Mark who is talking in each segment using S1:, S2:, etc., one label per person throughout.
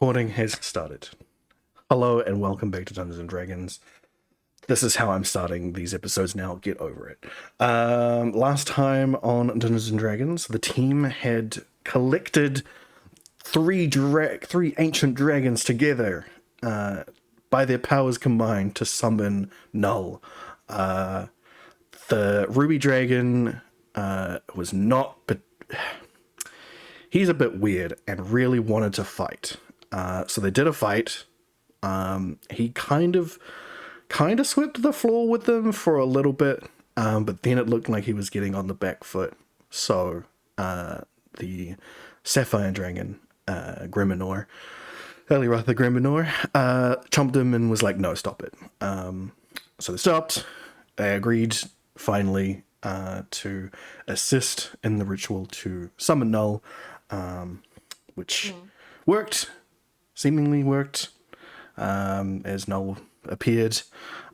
S1: Recording has started. Hello and welcome back to Dungeons and Dragons. This is how I'm starting these episodes now. Get over it. Last time on Dungeons and Dragons, the team had collected three ancient dragons together by their powers combined to summon Null. The Ruby Dragon was not, but he's a bit weird and really wanted to fight. So they did a fight. He kind of swept the floor with them for a little bit, but then it looked like he was getting on the back foot. So the Sapphire Dragon, Griminor, Eliroth the Griminor, chomped him and was like, no, stop it. So they stopped. They agreed finally to assist in the ritual to summon Null, which worked, seemingly worked, as Null appeared,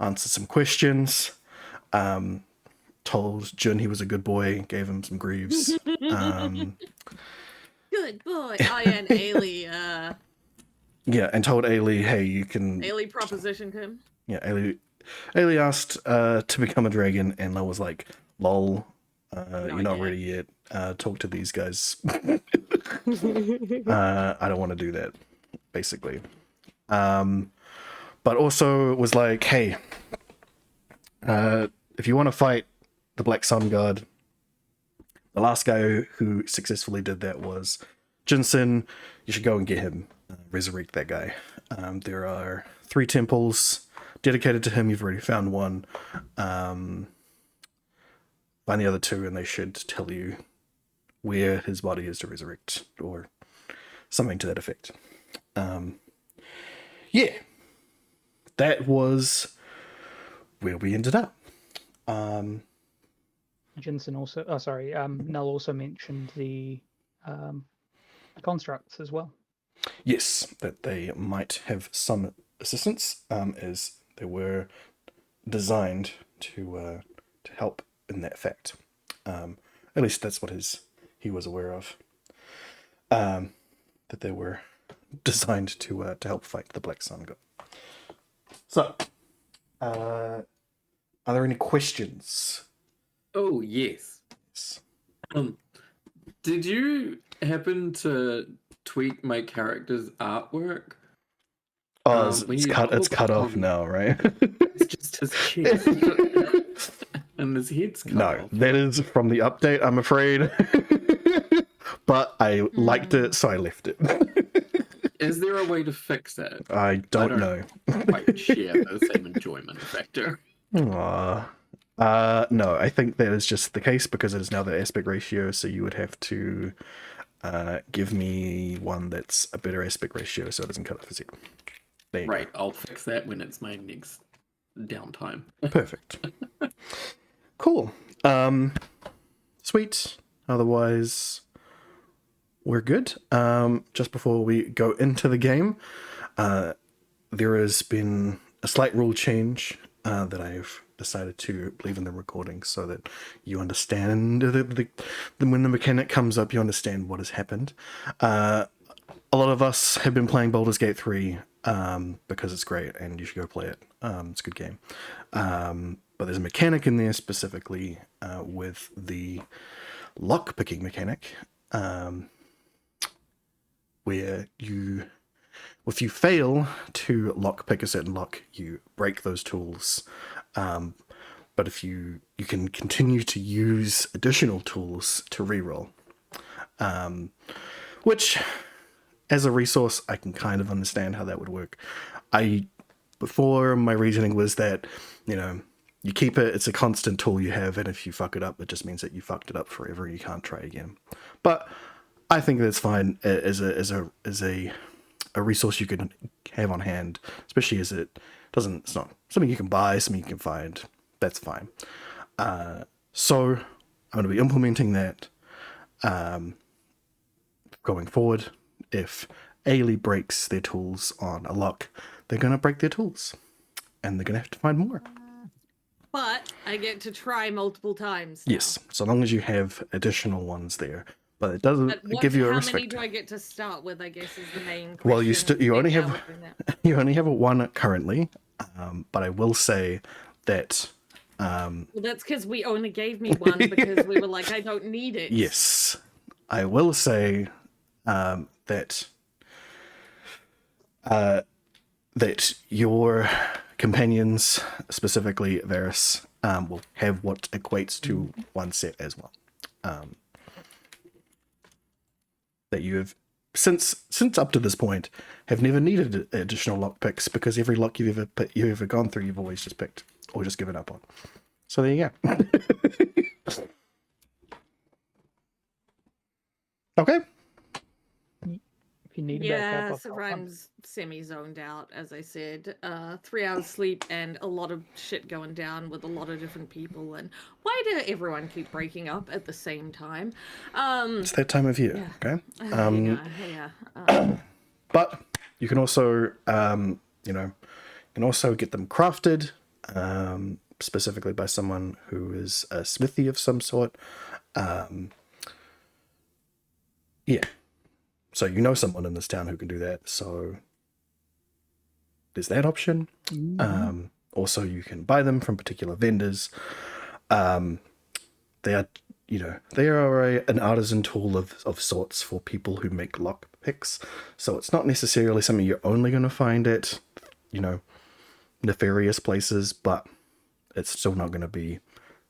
S1: answered some questions, told Jun he was a good boy, gave him some greaves.
S2: Good boy. Oh yeah, and Ailey,
S1: yeah, and told Ailey, hey, you can...
S2: Ailey propositioned him.
S1: Yeah, Ailey asked to become a dragon, and I was like, lol, you're not ready yet. Talk to these guys. I don't want to do that, basically. But also was like, hey, if you want to fight the Black Sun Guard, the last guy who successfully did that was Jinsen. You should go and get him, resurrect that guy. There are 3 temples dedicated to him. You've already found one. Find the other 2 and they should tell you where his body is to resurrect, or something to that effect. Yeah, that was where we ended up.
S3: Jensen also, Null also mentioned the constructs as well.
S1: Yes, that they might have some assistance, as they were designed to help in that fact. At least that's what he was aware of. That they were designed to help fight the Black Sun God. So, are there any questions?
S4: Oh, yes. Did you happen to tweak my character's artwork?
S1: Oh, it's cut off now, right?
S4: It's just his chest. And his head's cut off.
S1: No, that is from the update, I'm afraid. But I liked it, so I left it.
S4: Is there a way to fix that?
S1: I don't know.
S4: Quite share the same enjoyment factor.
S1: No, I think that is just the case because it is now the aspect ratio, so you would have to give me one that's a better aspect ratio so it doesn't cut off his head.
S4: Right, I'll fix that when it's my next downtime.
S1: Perfect. Cool. Sweet. Otherwise, we're good. Just before we go into the game, there has been a slight rule change that I've decided to leave in the recording so that you understand when the mechanic comes up, you understand what has happened. A lot of us have been playing Baldur's Gate 3 because it's great and you should go play it. It's a good game. But there's a mechanic in there specifically with the lock picking mechanic, where if you fail to lock pick a certain lock, you break those tools. But if you can continue to use additional tools to reroll, which as a resource, I can kind of understand how that would work. Before my reasoning was that, you keep it, it's a constant tool you have, and if you fuck it up, it just means that you fucked it up forever and you can't try again. But I think that's fine as a resource you can have on hand, especially as it's not something you can buy, something you can find. That's fine. So I'm going to be implementing that going forward. If Ailey breaks their tools on a lock, they're going to break their tools, and they're going to have to find more.
S2: But I get to try multiple times now.
S1: Yes, so long as you have additional ones there. but it doesn't
S2: But
S1: give you a
S2: how many
S1: restrict.
S2: do I get to start with, I guess, is the main question.
S1: Well, you only
S2: Yeah,
S1: have
S2: we're doing that.
S1: you only have one currently, but I will say that
S2: Well, that's because we only gave me one because we were like, I don't need it.
S1: yes, I will say that that your companions, specifically Varys, will have what equates to one set as well. That you have since up to this point have never needed additional lock picks, because every lock you've ever gone through, you've always just picked or just given up on. So there you go. Okay.
S3: If you need a
S2: Yeah,
S3: backup, I've
S2: so
S3: got one.
S2: Rhyme's semi-zoned out, as I said. 3 hours sleep and a lot of shit going down with a lot of different people. And why do everyone keep breaking up at the same time?
S1: It's that time of year.
S2: Yeah.
S1: Okay.
S2: Yeah.
S1: But you can also, get them crafted, specifically by someone who is a smithy of some sort. Yeah. So you know someone in this town who can do that. So there's that option. Also, you can buy them from particular vendors. They are, an artisan tool of sorts for people who make lock picks. So it's not necessarily something you're only going to find at, nefarious places, but it's still not going to be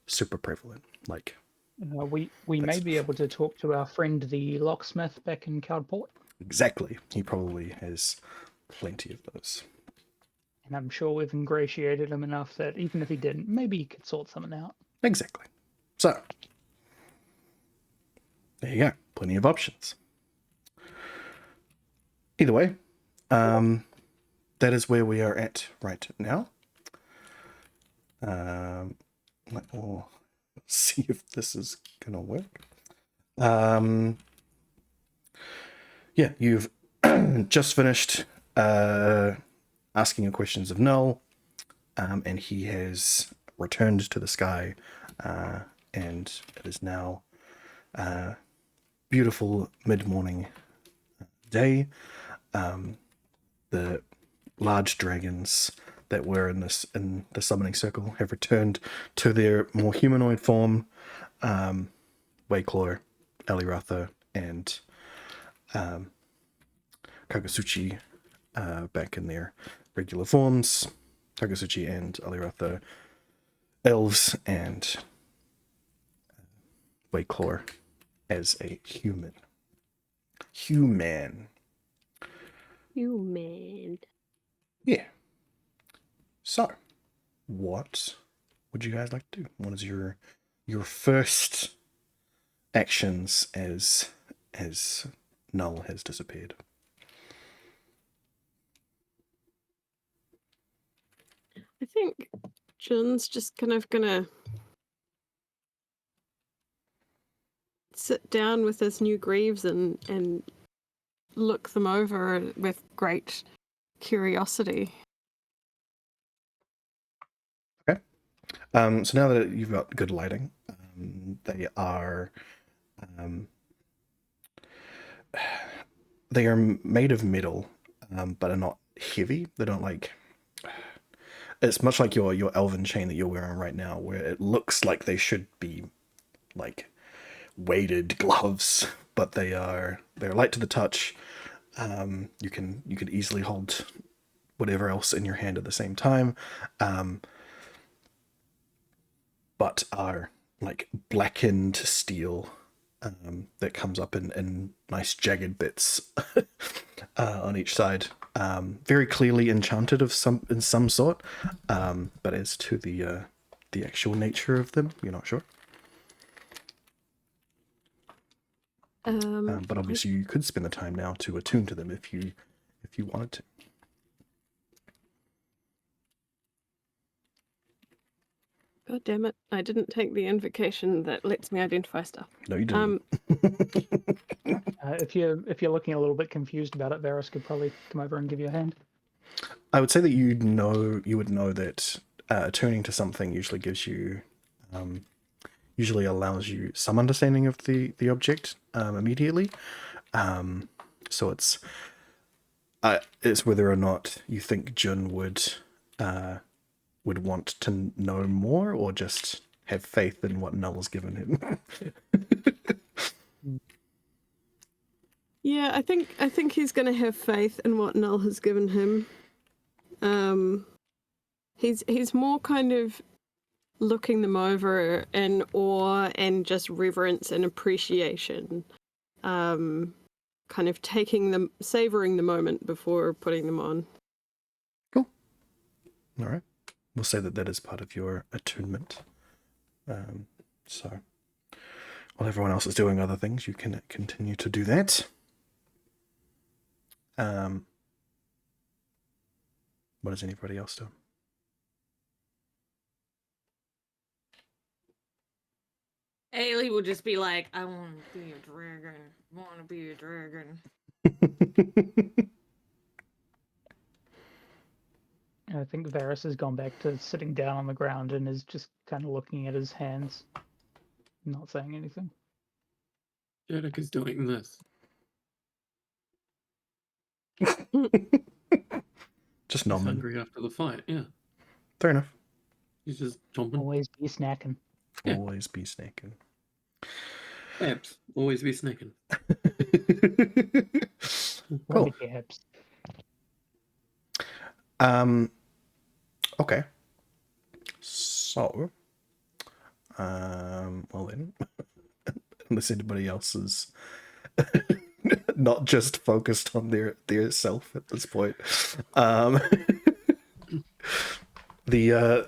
S1: super prevalent. Like,
S3: We may be able to talk to our friend the locksmith back in Cloudport,
S1: exactly. He probably has plenty of those.
S3: and I'm sure we've ingratiated him enough that even if he didn't, maybe he could sort something out.
S1: Exactly. So, there you go. Plenty of options. Either way, that is where we are at right now. We'll see if this is going to work. Yeah, you've just finished asking your questions of Null, and he has returned to the sky, and it is now beautiful mid-morning day. The large dragons that were in the summoning circle have returned to their more humanoid form. Wakelor, Aliratha, and Kagasuchi back in their regular forms. Kagasuchi and Aliratha elves, and Wakelor as a human. Human. Yeah. So, what would you guys like to do? What is your first actions as Null has disappeared?
S5: I think Jun's just kind of gonna sit down with his new greaves and look them over with great curiosity.
S1: Okay. So now that you've got good lighting, they are made of metal, but are not heavy. They don't like. It's much like your elven chain that you're wearing right now, where it looks like they should be like weighted gloves, but they're light to the touch. You can easily hold whatever else in your hand at the same time, but are like blackened steel that comes up in nice jagged bits on each side. Very clearly enchanted in some sort, but as to the actual nature of them, you're not sure. But obviously, you could spend the time now to attune to them if you wanted to.
S5: God damn it! I didn't take the invocation that lets me identify stuff.
S1: No, you didn't.
S3: If you're looking a little bit confused about it, Varys could probably come over and give you a hand.
S1: I would say that you would know that attuning to something usually gives you usually allows you some understanding of the object immediately. So it's whether or not you think Jun would want to know more, or just have faith in what Null has given him.
S5: Yeah, I think he's going to have faith in what Null has given him. He's more kind of looking them over in awe and just reverence and appreciation. Kind of savoring the moment before putting them on.
S1: Cool. All right. We'll say that is part of your attunement. So while everyone else is doing other things, you can continue to do that. What does anybody else do?
S2: Ailey will just be like, I want to be a dragon. I want to be a dragon.
S3: I think Varys has gone back to sitting down on the ground and is just kind of looking at his hands, not saying anything.
S4: Jedek is doing this.
S1: Just
S4: He's
S1: nomming.
S4: hungry after the fight, yeah.
S1: Fair enough.
S4: He's just chomping.
S3: Always be snacking.
S4: Yeah.
S1: Always be snacking.
S4: Abs. Always be snacking.
S1: Cool.
S3: Rabbit gaps.
S1: Okay. So, well then, unless anybody else is not just focused on their self at this point, the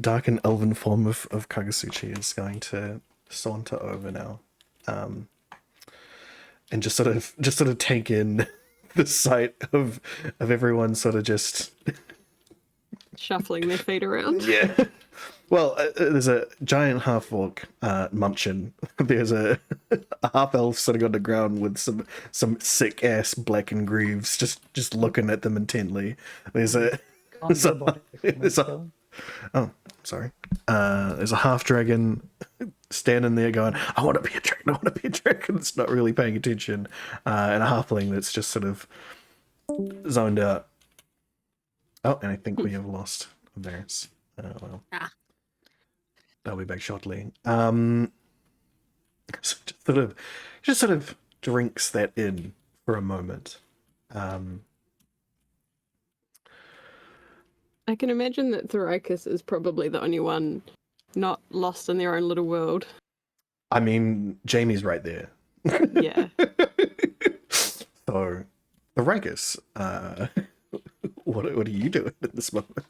S1: dark and elven form of Kagasuchi is going to saunter over now, and just sort of take in the sight of everyone sort of just
S5: Shuffling their feet around.
S1: yeah. Well, there's a giant half orc munchin. There's a half elf sitting on the ground with some sick ass black and greaves just looking at them intently. There's a
S3: Can't robotic
S1: there's a
S3: kill.
S1: oh sorry. There's a half dragon standing there going, I want to be a dragon. I want to be a dragon. It's not really paying attention, and a halfling that's just sort of zoned out. Oh, and I think we have lost Varys. Well. I'll be back shortly. So just sort of drinks that in for a moment.
S5: I can imagine that Thoricus is probably the only one not lost in their own little world.
S1: I mean, Jamie's right there.
S5: Yeah.
S1: So, Thoricus, what are you doing at this moment?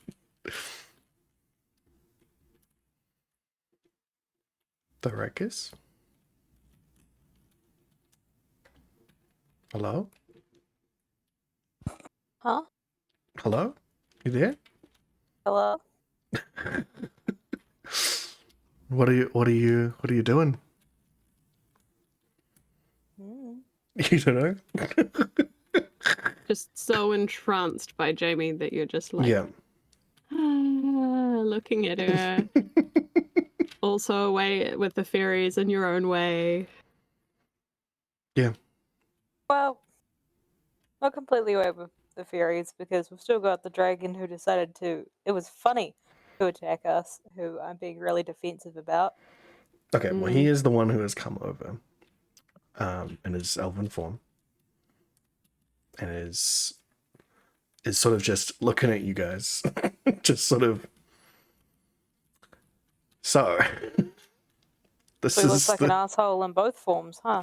S1: Thoricus? Hello?
S6: Huh?
S1: Hello? You there?
S6: Hello?
S1: What are you doing?
S6: Mm.
S1: You don't know?
S5: Just so entranced by Jamie that you're just like,
S1: Yeah.
S5: looking at her. Also away with the fairies in your own way.
S1: Yeah.
S6: Well, not completely away with the fairies because we've still got the dragon who decided to. It was funny to attack us, who I'm being really defensive about.
S1: Okay, well, he is the one who has come over in his elven form and is sort of just looking at you guys. Just sort of. So, this
S6: So he
S1: is
S6: looks like an asshole in both forms, huh?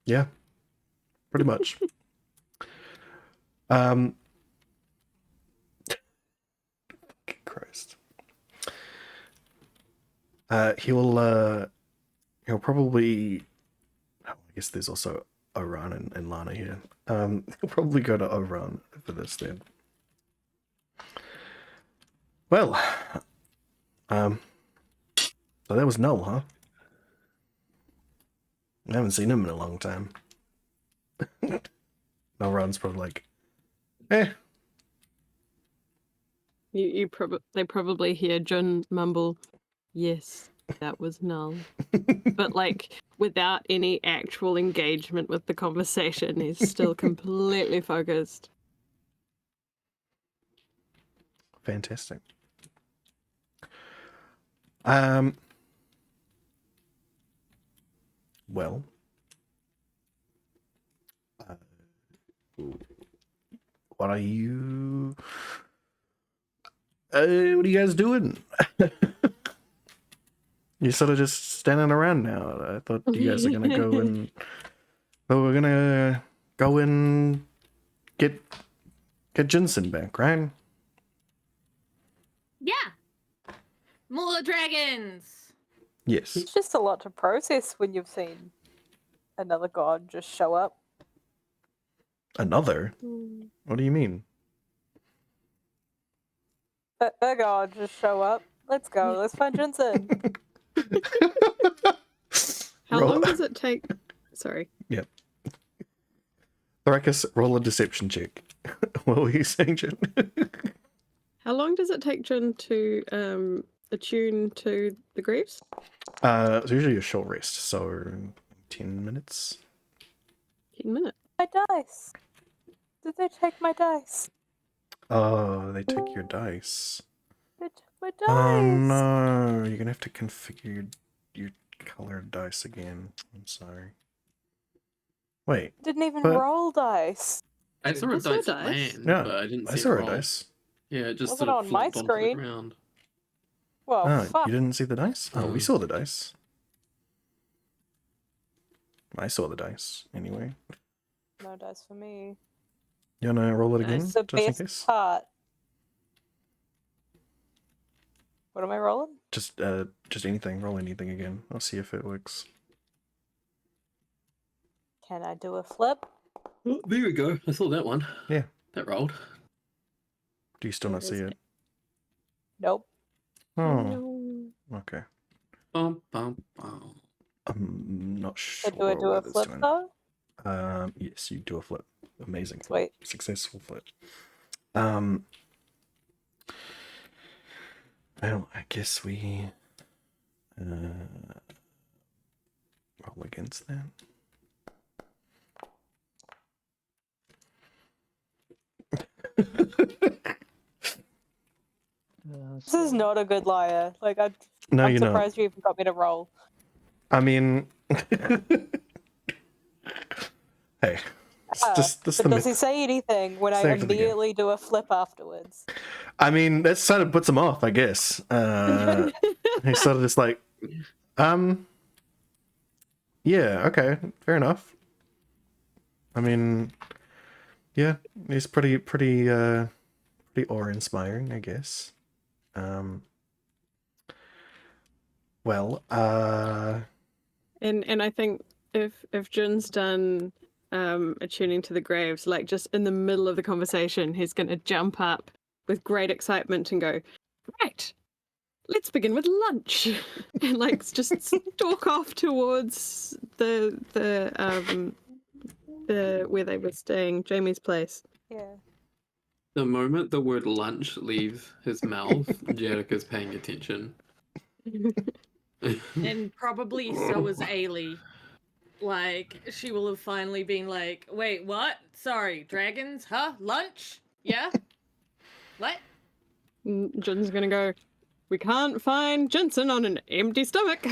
S1: Yeah, pretty much. Christ. He'll probably. Oh, I guess there's also Oran and Lana here. He'll probably go to Oran for this then. Well, so that was Null, huh? I haven't seen him in a long time. Oran's probably like,
S5: They probably hear Jun mumble, "Yes, that was null," but like without any actual engagement with the conversation. He's still completely focused.
S1: Fantastic. Well, what are you? What are you guys doing? You're sort of just standing around now. I thought you guys are gonna go and. Oh, we're gonna go and get Jensen back, right?
S2: Yeah. More dragons.
S1: Yes.
S6: It's just a lot to process when you've seen another god just show up.
S1: Another? What do you mean?
S6: A god just show up. Let's go. Let's find Jensen.
S5: How
S1: Roll-
S5: long does it take? Sorry.
S1: Yep. Thoracus, roll a deception check. What were you saying, Jen?
S5: How long does it take Jun to attune to the Greaves?
S1: It's usually a short rest, so 10 minutes.
S5: 10 minutes.
S6: My dice. Did they take my dice?
S1: Oh, they take your dice.
S6: They took my dice.
S1: Oh no, you're gonna have to configure your colored dice again. I'm sorry. Wait,
S6: Didn't even
S1: but-
S6: roll dice.
S4: I saw a
S5: I saw
S4: dice
S5: dice.
S4: land,
S1: Yeah,
S4: but I didn't
S1: I
S4: see
S1: saw
S4: it
S1: a
S4: roll.
S1: dice.
S4: Yeah, it just
S6: Wasn't
S4: sort of
S6: on my
S4: flopped onto the
S6: screen.
S4: ground.
S6: Well,
S1: Oh,
S6: fuck.
S1: you didn't see the dice? Oh, we
S4: Mm.
S1: saw the dice. I saw the dice, anyway.
S6: No dice for me.
S1: You wanna roll it again,
S6: It's the
S1: just in
S6: best
S1: case?
S6: part. What am I rolling?
S1: Just anything. Roll anything again. I'll see if it works.
S6: Can I do a flip?
S4: Oh, there we go. I saw that one.
S1: Yeah.
S4: That rolled.
S1: Do you still not see it?
S6: Nope.
S1: Oh,
S5: No.
S1: okay.
S4: Bum, bum, bum.
S1: I'm not sure.
S6: So do I do a
S1: what it's
S6: flip
S1: doing.
S6: though?
S1: Yes, you do a flip. Amazing.
S6: Sweet.
S1: Successful flip. Well, I guess we roll against that.
S6: This is not a good liar. Like I'm
S1: No, you're not.
S6: surprised you even got me to roll.
S1: I mean, hey, this
S6: But
S1: the
S6: does he say anything when I
S1: Say it to the game.
S6: immediately do a flip afterwards?
S1: I mean, that sort of puts him off, I guess. He's sort of just like, yeah, okay, fair enough. I mean, yeah, he's pretty awe-inspiring, I guess. Well,
S5: And I think if Jun's done attuning to the Graves, like just in the middle of the conversation, he's gonna jump up with great excitement and go, "Right, let's begin with lunch," and like just stalk off towards the where they were staying, Jamie's place.
S6: Yeah.
S4: The moment the word lunch leaves his mouth, Jerica's paying attention.
S2: And probably so is Ailey. Like, she will have finally been like, wait, what? Sorry, dragons? Huh? Lunch? Yeah? What?
S5: And Jun's gonna go, "We can't find Jensen on an empty stomach."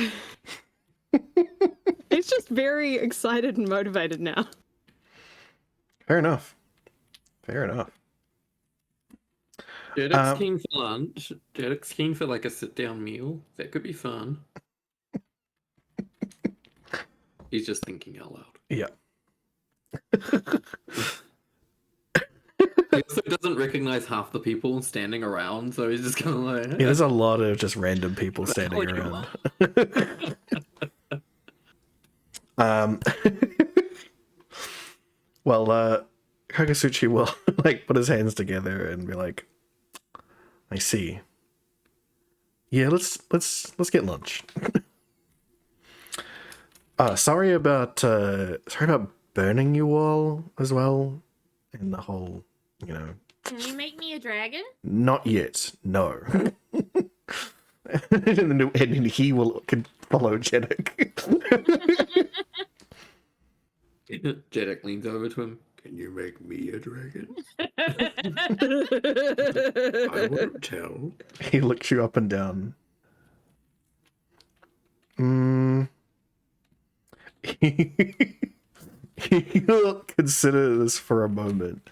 S5: He's just very excited and motivated now.
S1: fair enough. Fair enough.
S4: Jedik's keen for lunch. Jedik's keen for like a sit-down meal. That could be fun. He's just thinking out loud.
S1: Yeah.
S4: He also doesn't recognize half the people standing around, so he's just kind of like,
S1: Yeah, there's a lot of just random people standing
S4: Oh, you
S1: around. Well, Kagasuchi will like put his hands together and be like, "I see. Yeah, let's get lunch." Sorry about burning you all as well, and the whole,
S2: Can you make me a dragon?
S1: Not yet, no. and he can follow Jeddick.
S4: Jeddick leans over to him. Can you make me a dragon? I won't tell.
S1: He looks you up and down. He'll consider this for a moment,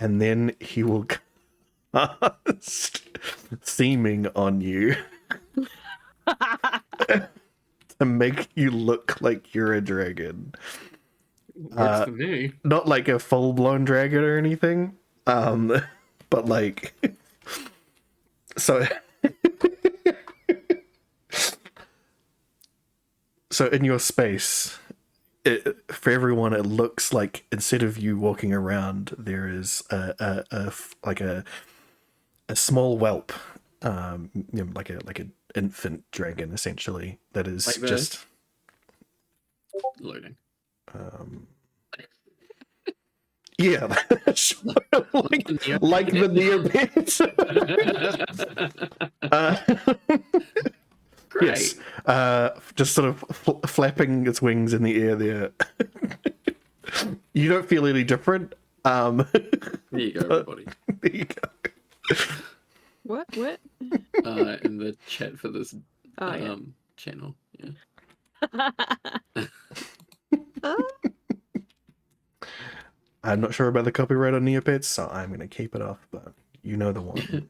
S1: and then he will cast seeming on you to make you look like you're a dragon.
S4: Works for me.
S1: Not like a full-blown dragon or anything, but like, so so in your space, for everyone, it looks like instead of you walking around, there is a small whelp, like an infant dragon, essentially, that is
S4: Like
S1: just
S4: loading.
S1: Yeah, sure. like the Neopets.
S4: Great.
S1: Yes, just sort of flapping its wings in the air there. You don't feel any different.
S4: There you go, everybody.
S1: There you go.
S5: What?
S4: In the chat for this
S5: Oh, yeah.
S4: channel. Yeah.
S1: I'm not sure about the copyright on Neopets, so I'm going to keep it off, but you know the one.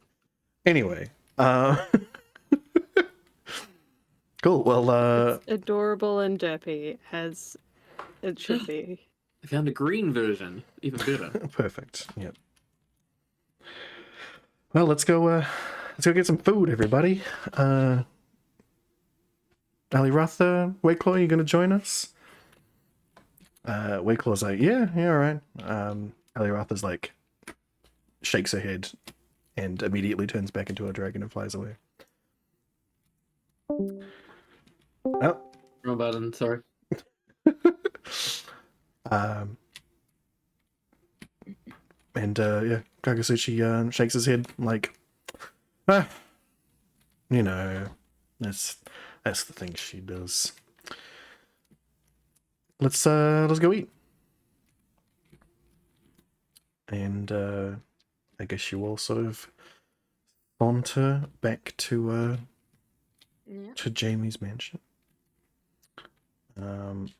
S1: Anyway, cool. Well,
S5: It's adorable and derpy as it should be.
S4: I found a green version, even better.
S1: perfect. Yep. Well, let's go get some food, everybody. Aliroth, Wakeclaw, you going to join us? Wakeclaw's like, yeah, all right. Aliroth is like, shakes her head and immediately turns back into a dragon and flies away. Oh.
S4: Wrong button, sorry.
S1: Yeah, Kagasuchi shakes his head like, you know, that's the thing she does. Let's go eat. And I guess you all sort of saunter back to Jamie's mansion. Don't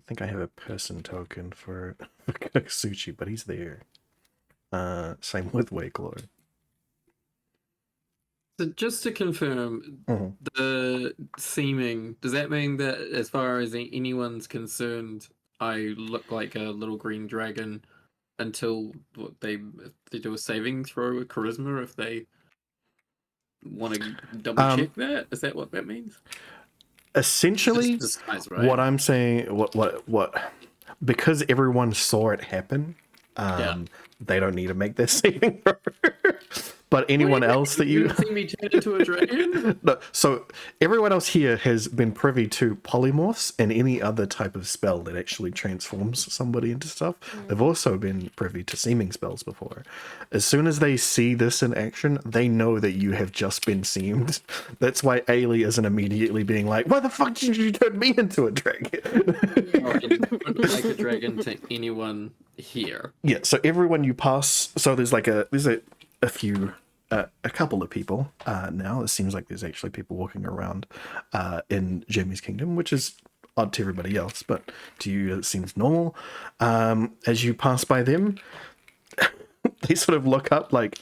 S1: think I have a person token for Kagasuchi, but he's there. Same with Wakeclaw.
S4: So just to confirm, the seeming, does that mean that as far as anyone's concerned, I look like a little green dragon until they do a saving throw with charisma if they want to double check that? Is that what that means?
S1: Essentially,
S4: disguise, right?
S1: what I'm saying, what, because everyone saw it happen, they don't need to make their saving throw. But anyone else that you
S4: see me turn into a dragon?
S1: No, so everyone else here has been privy to polymorphs and any other type of spell that actually transforms somebody into stuff. They've also been privy to seeming spells before. As soon as they see this in action, they know that you have just been seamed. That's why Ailey isn't immediately being like, "Why the fuck did you turn me into a dragon?"
S4: Like a dragon to anyone here.
S1: Yeah, so everyone you pass, so there's a few, a couple of people now. It seems like there's actually people walking around in Jamie's kingdom, which is odd to everybody else, but to you it seems normal. As you pass by them, they sort of look up like,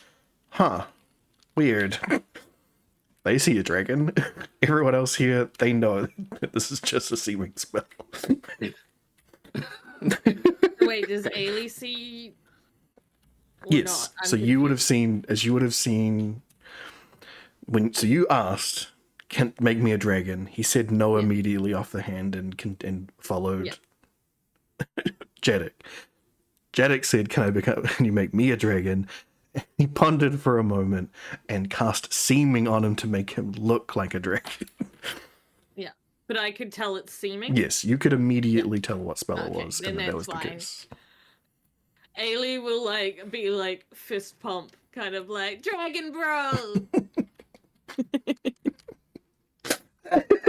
S1: huh, weird. They see a dragon. Everyone else here, they know that this is just a seeming spell.
S2: Wait, does Ailey see?
S1: Yes. So you would have seen, so you asked, "Can make me a dragon?" He said no immediately off the hand and followed Jeddick. Jeddick said, "Can you make me a dragon?" He pondered for a moment and cast seeming on him to make him look like a dragon.
S2: Yeah, but I could tell it's seeming.
S1: Yes, you could immediately tell what spell it was,
S2: then
S1: and that was
S2: that's
S1: the
S2: fine.
S1: case.
S2: Ailey will like be like fist pump, kind of like Dragon Bro.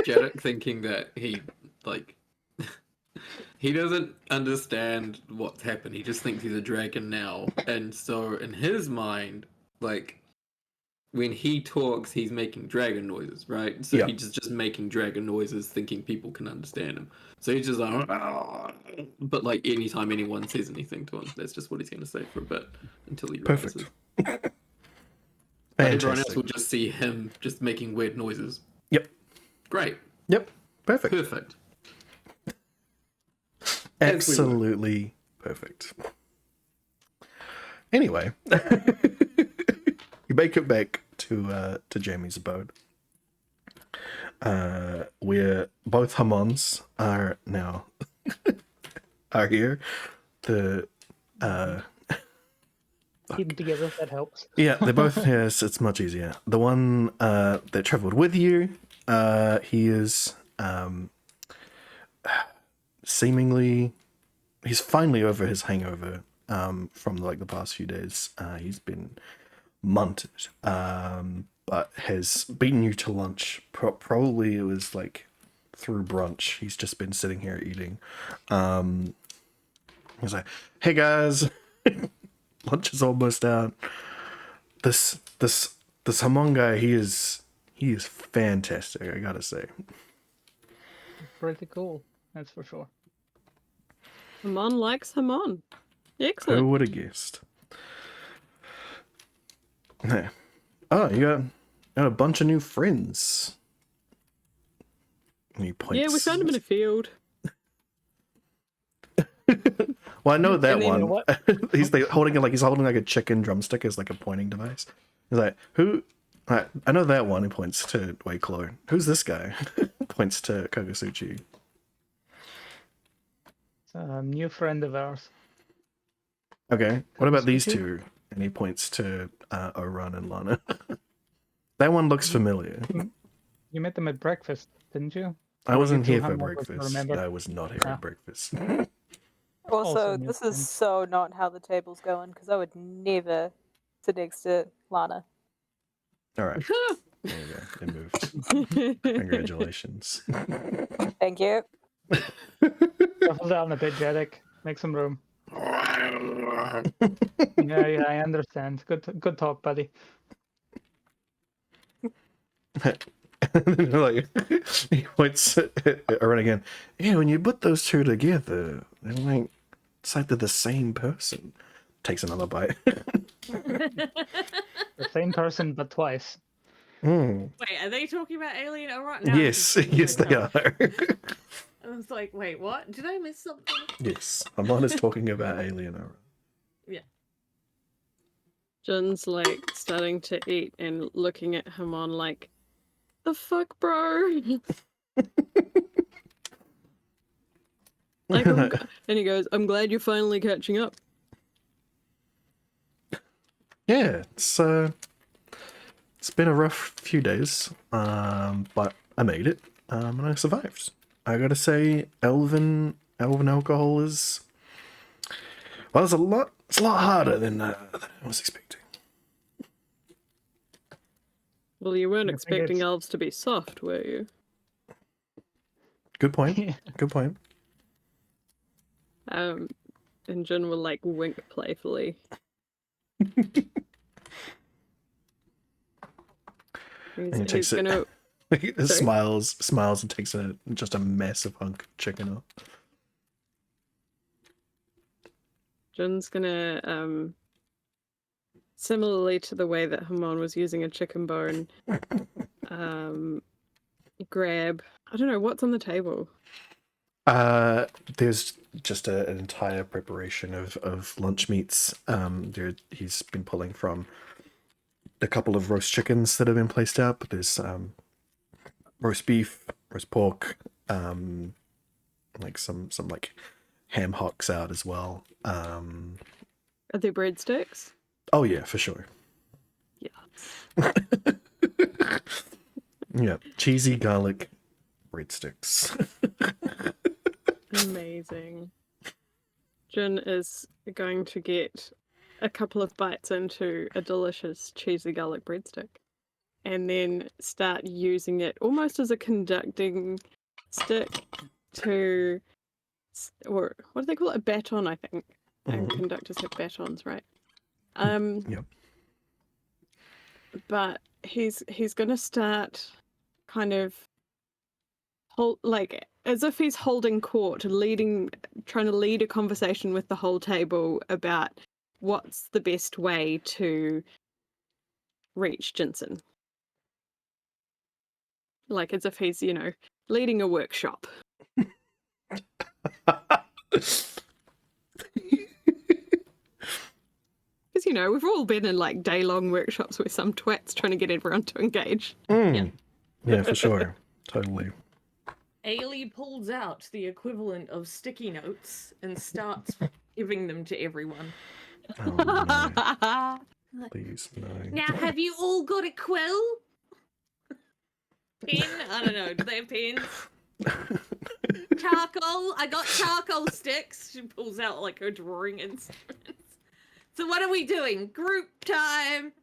S4: Jarek thinking that he like he doesn't understand what's happened. He just thinks he's a dragon now, and so in his mind, like when he talks, he's making dragon noises, right? So
S1: Yeah.
S4: he's just making dragon noises, thinking people can understand him. So he's just like, but like anytime anyone says anything to him, that's just what he's going to say for a bit until he realizes.
S1: Perfect.
S4: But everyone else
S1: Fantastic.
S4: will just see him just making weird noises.
S1: Yep.
S4: Great.
S1: Yep. Perfect.
S4: Perfect.
S1: Absolutely perfect. Anyway, you make it back to Jamie's abode. Where both Hamons are now are here. The
S3: Keep together, that helps.
S1: yeah, they both yes, it's much easier. The one that traveled with you, he is seemingly he's finally over his hangover from like the past few days. He's been munted, but has beaten you to lunch. Probably it was like through brunch. He's just been sitting here eating. He's like, "Hey guys, lunch is almost out. This Hamon guy, he is fantastic. I gotta say."
S3: Pretty cool, that's for sure.
S5: Hamon likes Hamon.
S1: Who
S5: Excellent.
S1: would have guessed? Yeah. Oh, you got a bunch of new friends. And he points.
S5: Yeah, we found him in a field.
S1: Well, I know that
S3: And then
S1: one.
S3: what?
S1: He's like holding like a chicken drumstick as like a pointing device. He's like, who? I know that one. He points to Wakelor. Who's this guy? Points to Kogosuchi.
S3: It's a new friend of ours.
S1: Okay. What about these
S3: Kogosuchi?
S1: two? And he points to Oran and Lana. That one looks familiar.
S3: You met them at breakfast, didn't you?
S1: I
S3: Or
S1: wasn't
S3: you
S1: here
S3: two
S1: for
S3: hung out with,
S1: breakfast.
S3: remember?
S1: I was not here
S3: Ah.
S1: at breakfast.
S6: Also,
S3: new
S6: this
S3: friends.
S6: is so not how the table's going because I would never sit next to Lana.
S1: All right. There you go. They moved. Congratulations.
S6: Thank you.
S3: Shuffle down a bit, Jedek. Make some room. Yeah, I understand. Good talk, buddy.
S1: Like, he points around again. Yeah, when you put those two together, they're like it's like they're the same person. Takes another bite.
S3: The same person, but twice.
S1: Mm.
S2: Wait, are they talking about Alien Orion? Now I'm
S1: Yes,
S2: confused
S1: yes, they
S2: myself.
S1: are.
S2: I was like, wait, what? Did I miss something?
S1: Yes, Amon is talking about Alien Aura.
S5: Jin's like starting to eat and looking at Hamon like, the fuck, bro? Like, and he goes, I'm glad you're finally catching up.
S1: Yeah, it's been a rough few days, but I made it, and I survived. I gotta say, elven alcohol is it's a lot harder than I was expecting.
S5: Well, you weren't
S3: I think
S5: expecting
S3: it's-
S5: elves to be soft, were you?
S1: Good point.
S3: Yeah.
S1: Good point.
S5: And Jin will like wink playfully.
S1: And he takes it.
S5: gonna
S1: He
S5: Sorry?
S1: smiles, and takes just a massive hunk of chicken off.
S5: Jin's gonna similarly to the way that Hamon was using a chicken bone, grab, I don't know what's on the table.
S1: There's just an entire preparation of lunch meats. He's been pulling from a couple of roast chickens that have been placed out, but there's roast beef, roast pork, like some like ham hocks out as well.
S5: Are there breadsticks?
S1: Oh yeah, for sure.
S5: Yeah.
S1: Yeah, cheesy garlic breadsticks.
S5: Amazing. Jin is going to get a couple of bites into a delicious cheesy garlic breadstick and then start using it almost as a conducting stick to, or what do they call it? A baton, I think. And conductors have batons, right?
S1: Yep.
S5: But he's going to start kind of as if he's holding court, trying to lead a conversation with the whole table about what's the best way to reach Jensen. Like as if he's, leading a workshop. Because, we've all been in like day-long workshops where some twat's trying to get everyone to engage.
S1: Yeah, for sure. Totally.
S2: Ailey pulls out the equivalent of sticky notes and starts giving them to everyone.
S1: Oh, no. Please, no.
S2: Now, have you all got a quill? Pen? I don't know. Do they have pens? Charcoal? I got charcoal sticks. She pulls out like her drawing instruments. So what are we doing? Group time.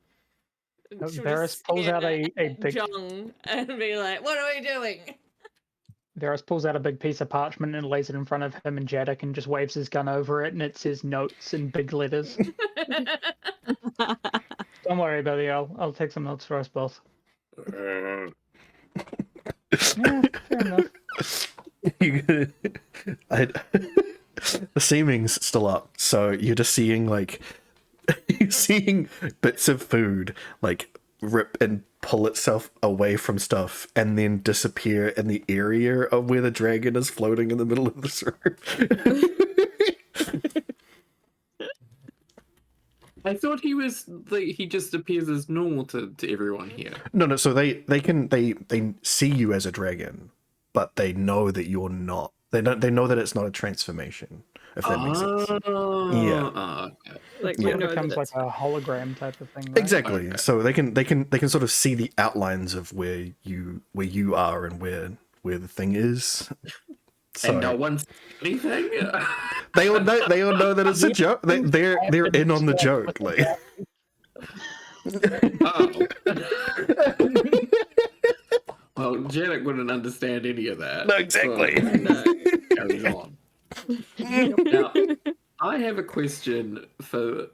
S3: Varys pulls out a big
S2: Jung and be like, what are we doing?
S3: Varys pulls out a big piece of parchment and lays it in front of him and Jadek and just waves his gun over it, and it says notes in big letters. Don't worry, buddy. I'll take some notes for us both. Yeah, fair enough.
S1: The seaming's still up, so you're just seeing bits of food like rip and pull itself away from stuff and then disappear in the area of where the dragon is floating in the middle of this room.
S4: I thought he just appears as normal to everyone here.
S1: No, so they see you as a dragon, but they know that you're not. They know that it's not a transformation, if that makes sense. Yeah.
S5: Like
S3: It
S5: know
S3: becomes
S5: that
S3: like
S5: it's
S3: a hologram type of thing, right?
S1: Exactly.
S4: Okay.
S1: So they can sort of see the outlines of where you are and where the thing is. So
S4: And no one's anything.
S1: they all know that it's a joke. They're in on the joke. Like,
S4: Well, Janet wouldn't understand any of that.
S1: No, exactly.
S4: So, carries on. Now, I have a question for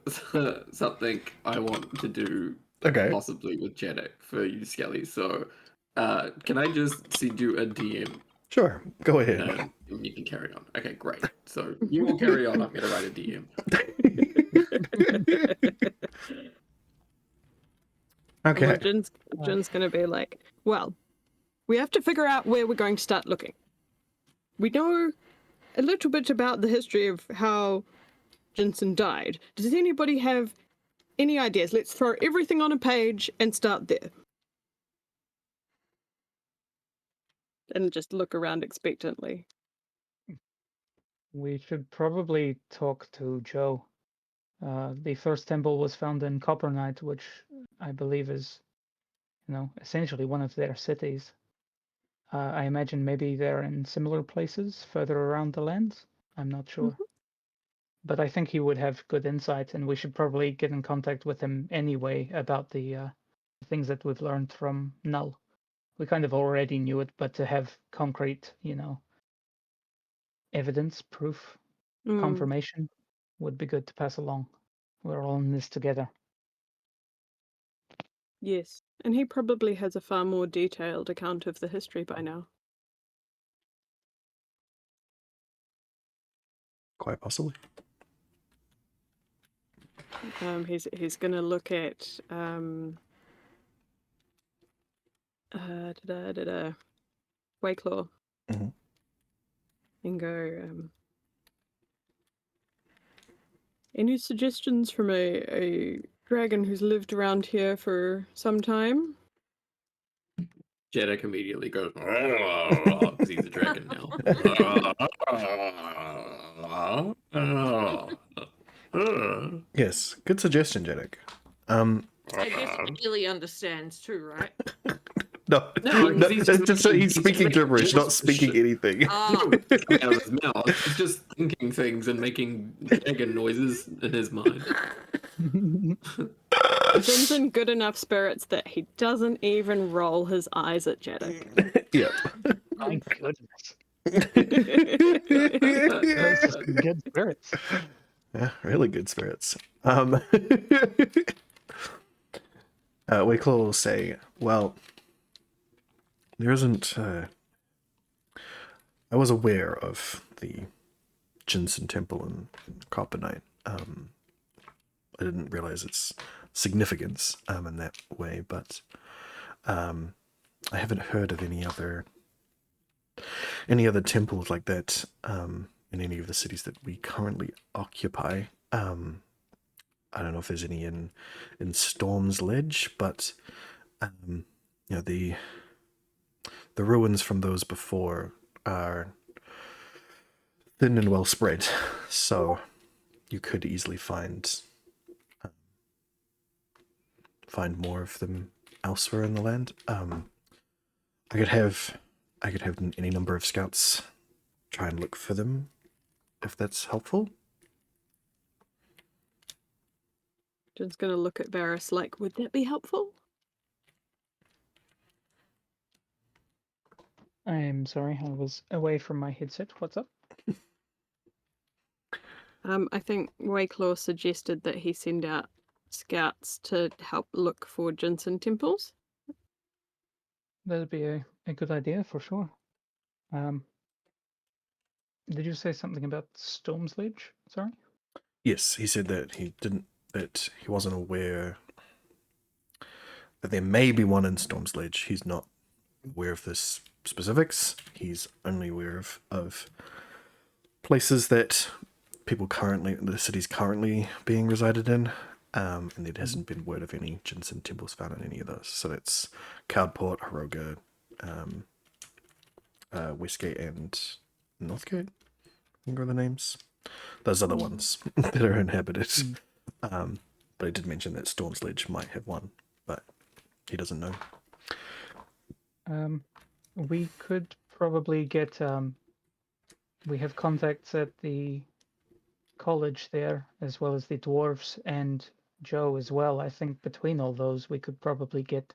S4: something I want to do,
S1: okay,
S4: possibly with Janet for you, Skelly. So, can I just send you a DM
S1: sure, go ahead.
S4: and you can carry on? Okay, great. So you will carry on. I'm going to write a DM.
S1: Okay.
S5: Well, Jin's going to be like, well, we have to figure out where we're going to start looking. We know a little bit about the history of how Jensen died. Does anybody have any ideas? Let's throw everything on a page and start there. And just look around expectantly.
S3: We should probably talk to Joe. The first temple was found in Coppernight, which I believe is, essentially one of their cities. I imagine maybe they're in similar places further around the lands. I'm not sure. But I think he would have good insight, and we should probably get in contact with him anyway about the things that we've learned from Null. We kind of already knew it, but to have concrete, evidence, proof, confirmation would be good to pass along. We're all in this together.
S5: Yes, and he probably has a far more detailed account of the history by now.
S1: Quite possibly.
S5: He's going to look at Wayclaw and go, any suggestions from a dragon who's lived around here for some time?
S4: Jedek immediately goes, because he's a dragon now.
S1: Yes, good suggestion, Jedek.
S2: I guess Ailey understands too, right?
S1: No,
S4: No,
S1: no,
S4: he's
S1: it's
S4: just
S1: just
S4: making-
S1: he's
S4: he's
S1: speaking
S4: making
S1: gibberish, not
S4: just
S1: speaking
S4: shit.
S1: anything.
S2: Ah,
S4: Coming out of his mouth. He's just thinking things and making dragon noises in his mind.
S5: Jin's in good enough spirits that he doesn't even roll his eyes at Jeddick.
S1: Yep.
S3: My goodness.
S1: Yeah,
S3: Those good spirits.
S1: really good spirits. Wicklow will say, well, there isn't... I was aware of the Jinsen Temple and Copper Knight. I didn't realize its significance in that way, but I haven't heard of any other temples like that in any of the cities that we currently occupy. I don't know if there's any in Storm's Ledge, but you know, the ruins from those before are thin and well spread, so you could easily find more of them elsewhere in the land. I could have any number of scouts try and look for them, if that's helpful.
S5: Jin's gonna look at Varys like, would that be helpful?
S3: I'm sorry, I was away from my headset. What's up?
S5: I think Wayclaw suggested that he send out scouts to help look for Jinsen temples.
S3: That'd be a good idea for sure. Did you say something about Storm's Ledge? Sorry?
S1: Yes, he said that he wasn't aware that there may be one in Storm's Ledge. He's not aware of this specifics. He's only aware of places that the city's currently being resided in, and there hasn't been word of any Jinsen temples found in any of those. So that's Cowdport, Haroga, Westgate, and Northgate. I think are the names. Those are the ones that are inhabited. But I did mention that Storm's Ledge might have one, but he doesn't know.
S3: We could probably get. We have contacts at the college there, as well as the dwarves and Joe as well. I think between all those, we could probably get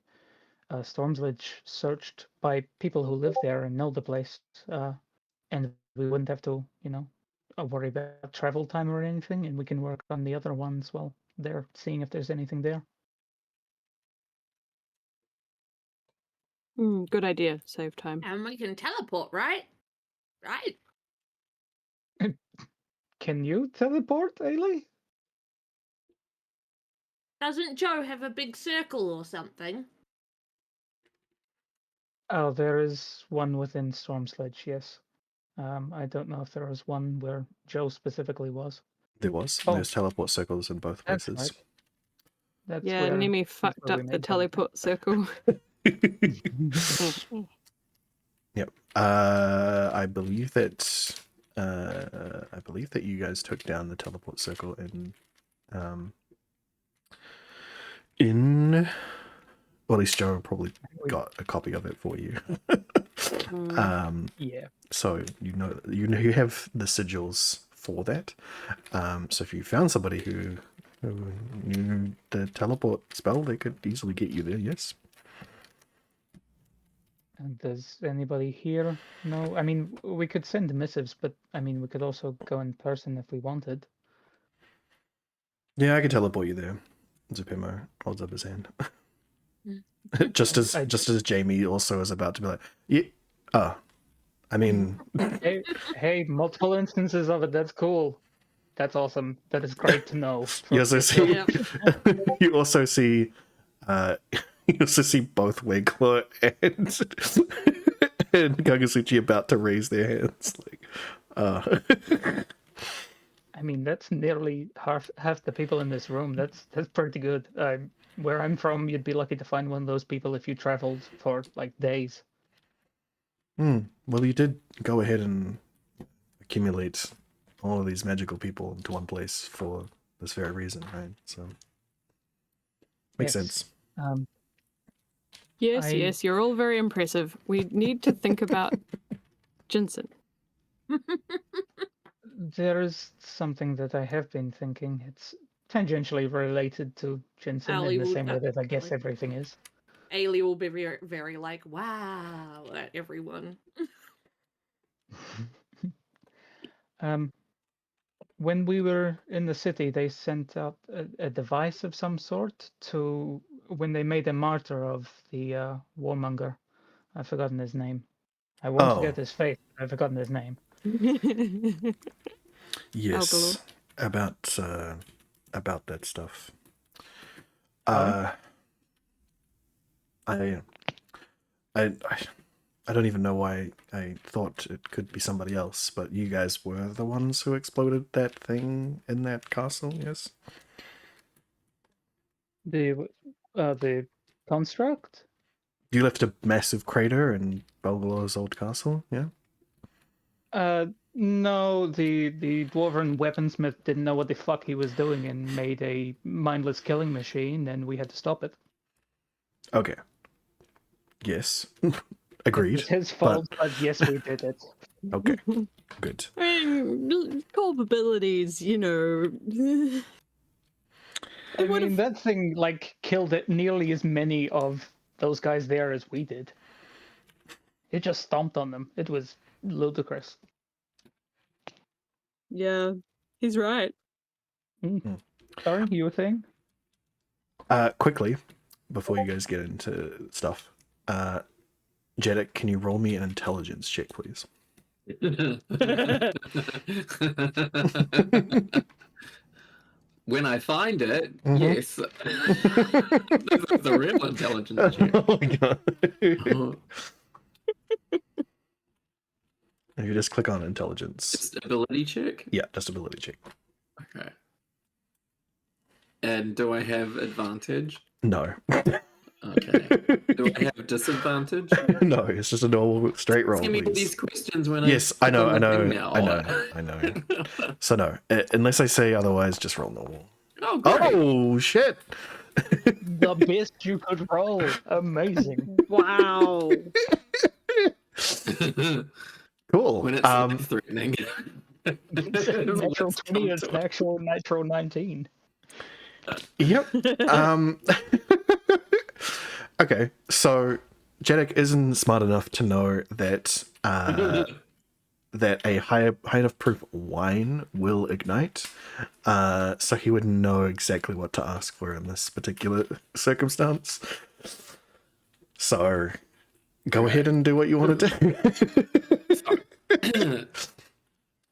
S3: Storm's Ledge searched by people who live there and know the place, and we wouldn't have to, worry about travel time or anything, and we can work on the other ones while they're seeing if there's anything there.
S5: Good idea. Save time.
S2: and we can teleport, right? Right.
S3: Can you teleport, Ailey?
S2: Doesn't Joe have a big circle or something?
S3: Oh, there is one within Storm's Ledge, yes. I don't know if there was one where Joe specifically was.
S1: There was.
S3: Oh.
S1: There's teleport circles in both
S3: That's
S1: places.
S3: right. That's
S5: Yeah,
S3: where,
S5: Nemi
S3: that's
S5: fucked
S3: where we
S5: up the
S3: made them.
S5: teleport circle.
S1: Yep. I believe that you guys took down the teleport circle in well, at least Joe probably got a copy of it for you.
S3: Yeah.
S1: So you have the sigils for that. So if you found somebody who knew the teleport spell, they could easily get you there. Yes.
S3: And does anybody here know? I mean, we could send missives, but I mean, we could also go in person if we wanted.
S1: Yeah, I could teleport you there. Zupimo holds up his hand. just as Jamie also is about to be like, yeah. I mean,
S3: hey, multiple instances of it. That's cool. That's awesome. That is great to know.
S1: you also see,
S2: Yep.
S1: you also see, you also see both Wiggler and Gagasuchi about to raise their hands. Like,
S3: I mean, that's nearly half the people in this room. That's pretty good. Where I'm from, you'd be lucky to find one of those people if you traveled for like days.
S1: well, you did go ahead and accumulate all of these magical people into one place for this very reason, right? So makes
S3: Yes.
S1: sense.
S5: Yes, yes, you're all very impressive. We need to think about Jensen.
S3: There is something that I have been thinking. It's tangentially related to Jensen
S2: Ali
S3: in the
S2: will
S3: same way that I guess
S2: Ali.
S3: everything is.
S2: Ailey will be very, very like, wow, at everyone.
S3: When we were in the city, they sent out a device of some sort to when they made a martyr of the warmonger. I've forgotten his name. I won't
S1: Oh,
S3: forget his face. I've forgotten his name.
S1: yes. About that stuff.
S3: Sorry?
S1: I don't even know why I thought it could be somebody else, but you guys were the ones who exploded that thing in that castle, yes?
S3: The construct?
S1: You left a massive crater in Belgalor's old castle, yeah?
S3: No, the dwarven weaponsmith didn't know what the fuck he was doing and made a mindless killing machine, and we had to stop it.
S1: Okay. Yes.
S3: It
S1: Agreed.
S3: was his fault, but yes, we did it.
S1: Okay. Good.
S5: I mean, culpabilities, you know.
S3: I mean, that thing like killed it nearly as many of those guys there as we did. It just stomped on them. It was ludicrous.
S5: Yeah, he's right.
S3: Sorry, you were saying?
S1: Quickly, before you guys get into stuff, Jeddick, can you roll me an intelligence check, please?
S4: When I find it,
S1: Mhm.
S4: yes. This is a real intelligence check.
S1: Oh my god. If you just click on intelligence.
S4: Just ability check?
S1: Yeah, just ability check.
S4: Okay. And do I have advantage?
S1: No.
S4: Okay. Do I have disadvantage?
S1: No, it's just a normal straight roll.
S4: Asking me all
S1: Please.
S4: these questions when
S1: Yes,
S4: I
S1: I know,
S4: click
S1: I
S4: on the
S1: know,
S4: thing
S1: I
S4: now.
S1: know. So no, unless I say otherwise, just roll normal.
S4: Oh, great.
S1: Oh shit!
S3: The best you could roll. Amazing.
S5: Wow.
S1: Cool.
S4: When it's life threatening.
S3: It's a natural 20, it's an actual natural 19.
S1: Yep. Okay, so Jeddick isn't smart enough to know that that a high enough proof wine will ignite. So he would know exactly what to ask for in this particular circumstance. So go ahead and do what you want to do.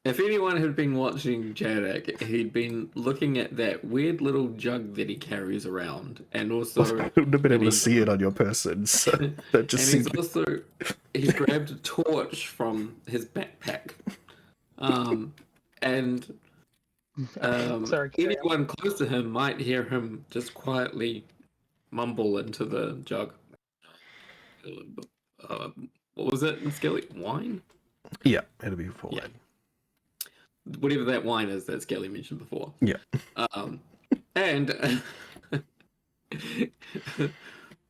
S4: If anyone had been watching Jarek, he'd been looking at that weird little jug that he carries around, and also
S1: I wouldn't have been able to see it on your person, so that just
S4: and
S1: seemed...
S4: he's grabbed a torch from his backpack, and
S3: Sorry, carry on.
S4: anyone close to him might hear him just quietly mumble into the jug. What was it, Skelly? Wine?
S1: Yeah, it'll be full
S4: Yeah. Whatever that wine is that Skelly mentioned before.
S1: Yeah.
S4: And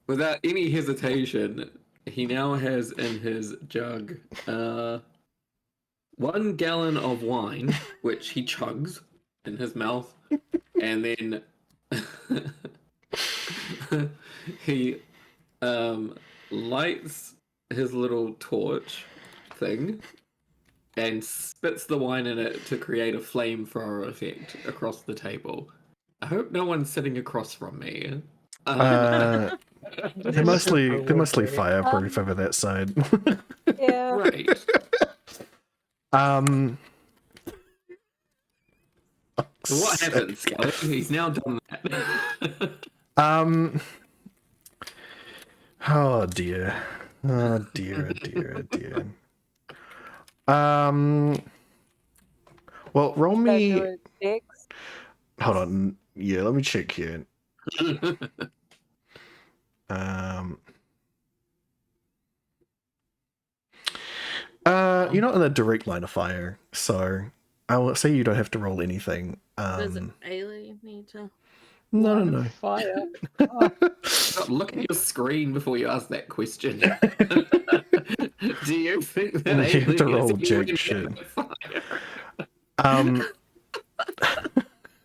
S4: without any hesitation, he now has in his jug 1 gallon of wine, which he chugs in his mouth, and then he lights his little torch thing and spits the wine in it to create a flamethrower effect across the table. I hope no one's sitting across from me.
S1: They're mostly
S3: Super
S1: fireproof over that side.
S6: Yeah.
S4: Right. So what happened, Skelly? He's now done that.
S1: Oh dear. Oh dear, oh dear, oh dear. Well, roll
S6: Gotta
S1: me...
S6: do it, Dix.
S1: Hold on. Yeah, let me check here. You're not in a direct line of fire, so I will say you don't have to roll anything.
S2: Does Ailey need to?
S1: No,
S3: line
S1: no,
S3: of
S1: no.
S3: Fire.
S4: God, look at your screen before you ask that question. Do you think that
S1: You have to
S4: aliens
S1: roll
S4: can
S1: jack
S4: bring
S1: shit.
S4: down fire?
S1: Um,
S6: I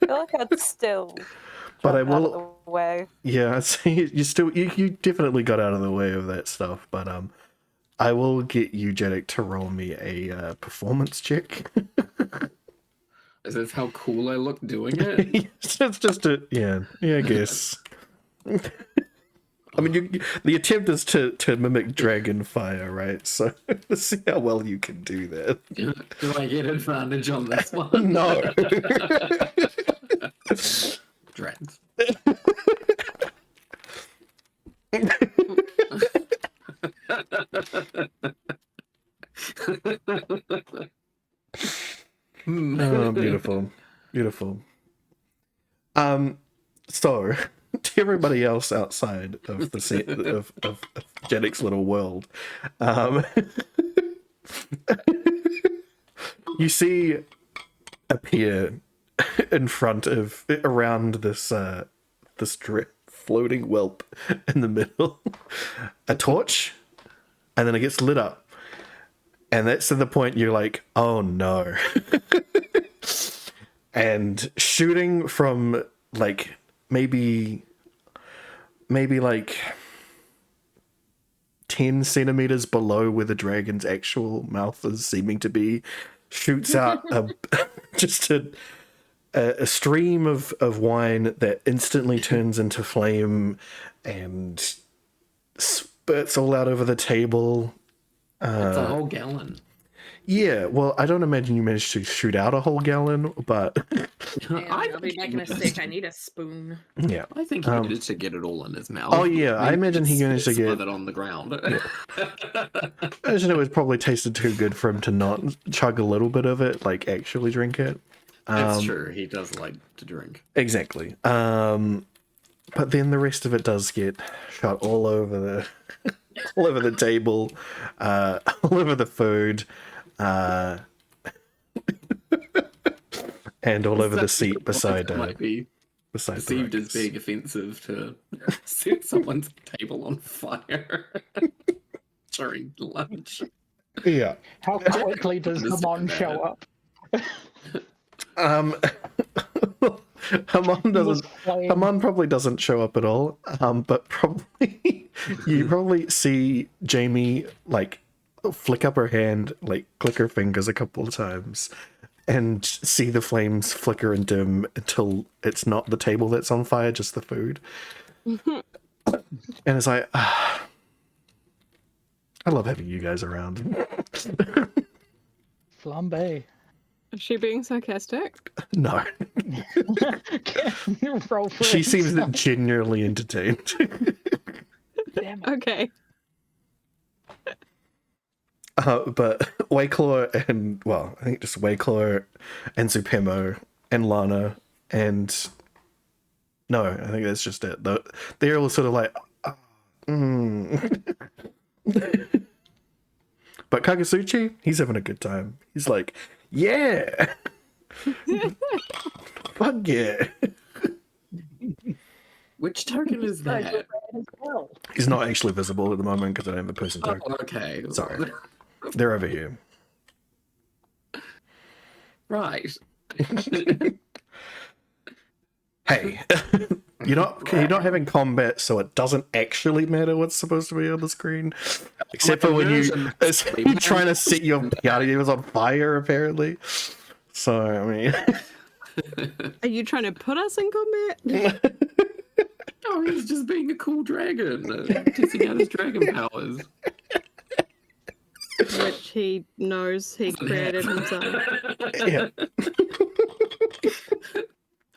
S6: feel like I'd still
S1: But I
S6: jump out of
S1: will-
S6: the way.
S1: yeah, I'd say you definitely got out of the way of that stuff. But I will get you, Jeddick, to roll me a performance check.
S4: Is this how cool I look doing it?
S1: It's just I guess. I mean, the attempt is to mimic dragon fire, right? So let's see how well you can do that.
S4: Do I get advantage on this one?
S1: No.
S4: Dragons.
S1: Oh, beautiful, beautiful. So to everybody else outside of the set of Jeddick's little world, you see appear in front of around this floating whelp in the middle a torch, and then it gets lit up, and that's at the point you're like, oh no. And shooting from like maybe like 10 centimeters below where the dragon's actual mouth is seeming to be, shoots out just a stream of wine that instantly turns into flame and spurts all out over the table.
S4: It's a whole gallon.
S1: Yeah, well, I don't imagine you managed to shoot out a whole gallon, but
S2: Damn, I'll be back in a sec. I need a spoon.
S1: yeah.
S4: I think he managed to get it all in his mouth.
S1: Oh yeah, I imagine he managed to get
S4: it on the ground.
S1: I imagine it was probably tasted too good for him to not chug a little bit of it, like actually drink it.
S4: That's true. He does like to drink.
S1: Exactly. But then the rest of it does get shot all over the all over the table, all over the food, and all over the seat beside
S4: might be
S1: beside the
S4: perceived as
S1: ruckus.
S4: being offensive to set someone's table on fire during lunch.
S1: Yeah.
S3: How quickly does Hamon show up?
S1: Hamon probably doesn't show up at all. But probably you probably see Jamie like flick up her hand, like click her fingers a couple of times, and see the flames flicker and dim until it's not the table that's on fire, just the food. And it's like, I love having you guys around.
S3: Flambe.
S5: Is she being sarcastic?
S1: No.
S3: Can you roll for
S1: She seems
S3: insight?
S1: genuinely entertained.
S3: Damn it.
S5: Okay.
S1: But Wayclaw and, well, I think just Wayclaw and Supemo and Lana and... No, I think that's just it. They're all sort of like... But Kagasuchi, he's having a good time. He's like, yeah! Fuck yeah!
S4: Which token is that?
S1: He's not actually visible at the moment because I don't have a person
S4: Oh,
S1: token.
S4: okay.
S1: Sorry. They're over here.
S4: Right.
S1: Hey, you're not having combat, so it doesn't actually matter what's supposed to be on the screen, except for when you're trying to set your party on fire, apparently. So I mean,
S5: Are you trying to put us in combat?
S4: Oh, he's just being a cool dragon, testing out his dragon powers.
S5: Which he knows he created himself.
S1: yeah,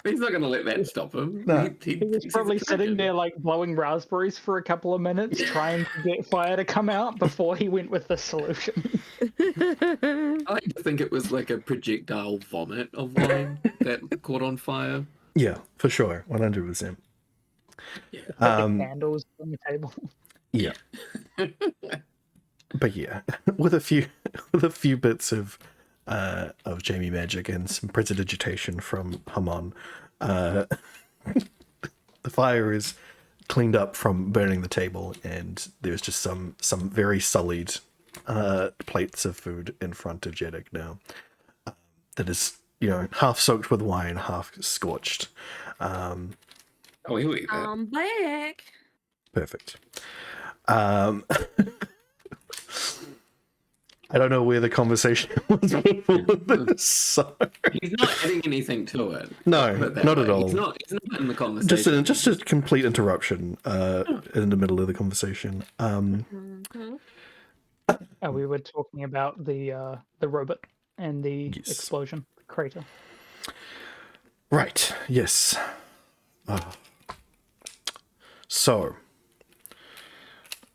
S4: He's not going to let that stop him.
S1: No.
S3: He was probably sitting there like blowing raspberries for a couple of minutes trying to get fire to come out before he went with the solution.
S4: I like to think it was like a projectile vomit of wine that caught on fire.
S1: yeah, for sure, 100%.
S4: Yeah.
S3: Candles on the table.
S1: Yeah. But yeah, with a few bits of Jamie magic and some prestidigitation from Hamon, The fire is cleaned up from burning the table, and there's just some very sullied plates of food in front of Jeddick now. That is, half soaked with wine, half scorched.
S4: Oh, he'll eat that.
S2: I'm back.
S1: Perfect. I don't know where the conversation was before this, so...
S4: He's not adding anything to it.
S1: No,
S4: Put it that
S1: not
S4: way.
S1: at all.
S4: He's not in the conversation.
S1: Just a complete interruption in the middle of the conversation.
S2: Mhm.
S3: We were talking about the robot and the
S1: Yes.
S3: explosion crater.
S1: Right, yes. So,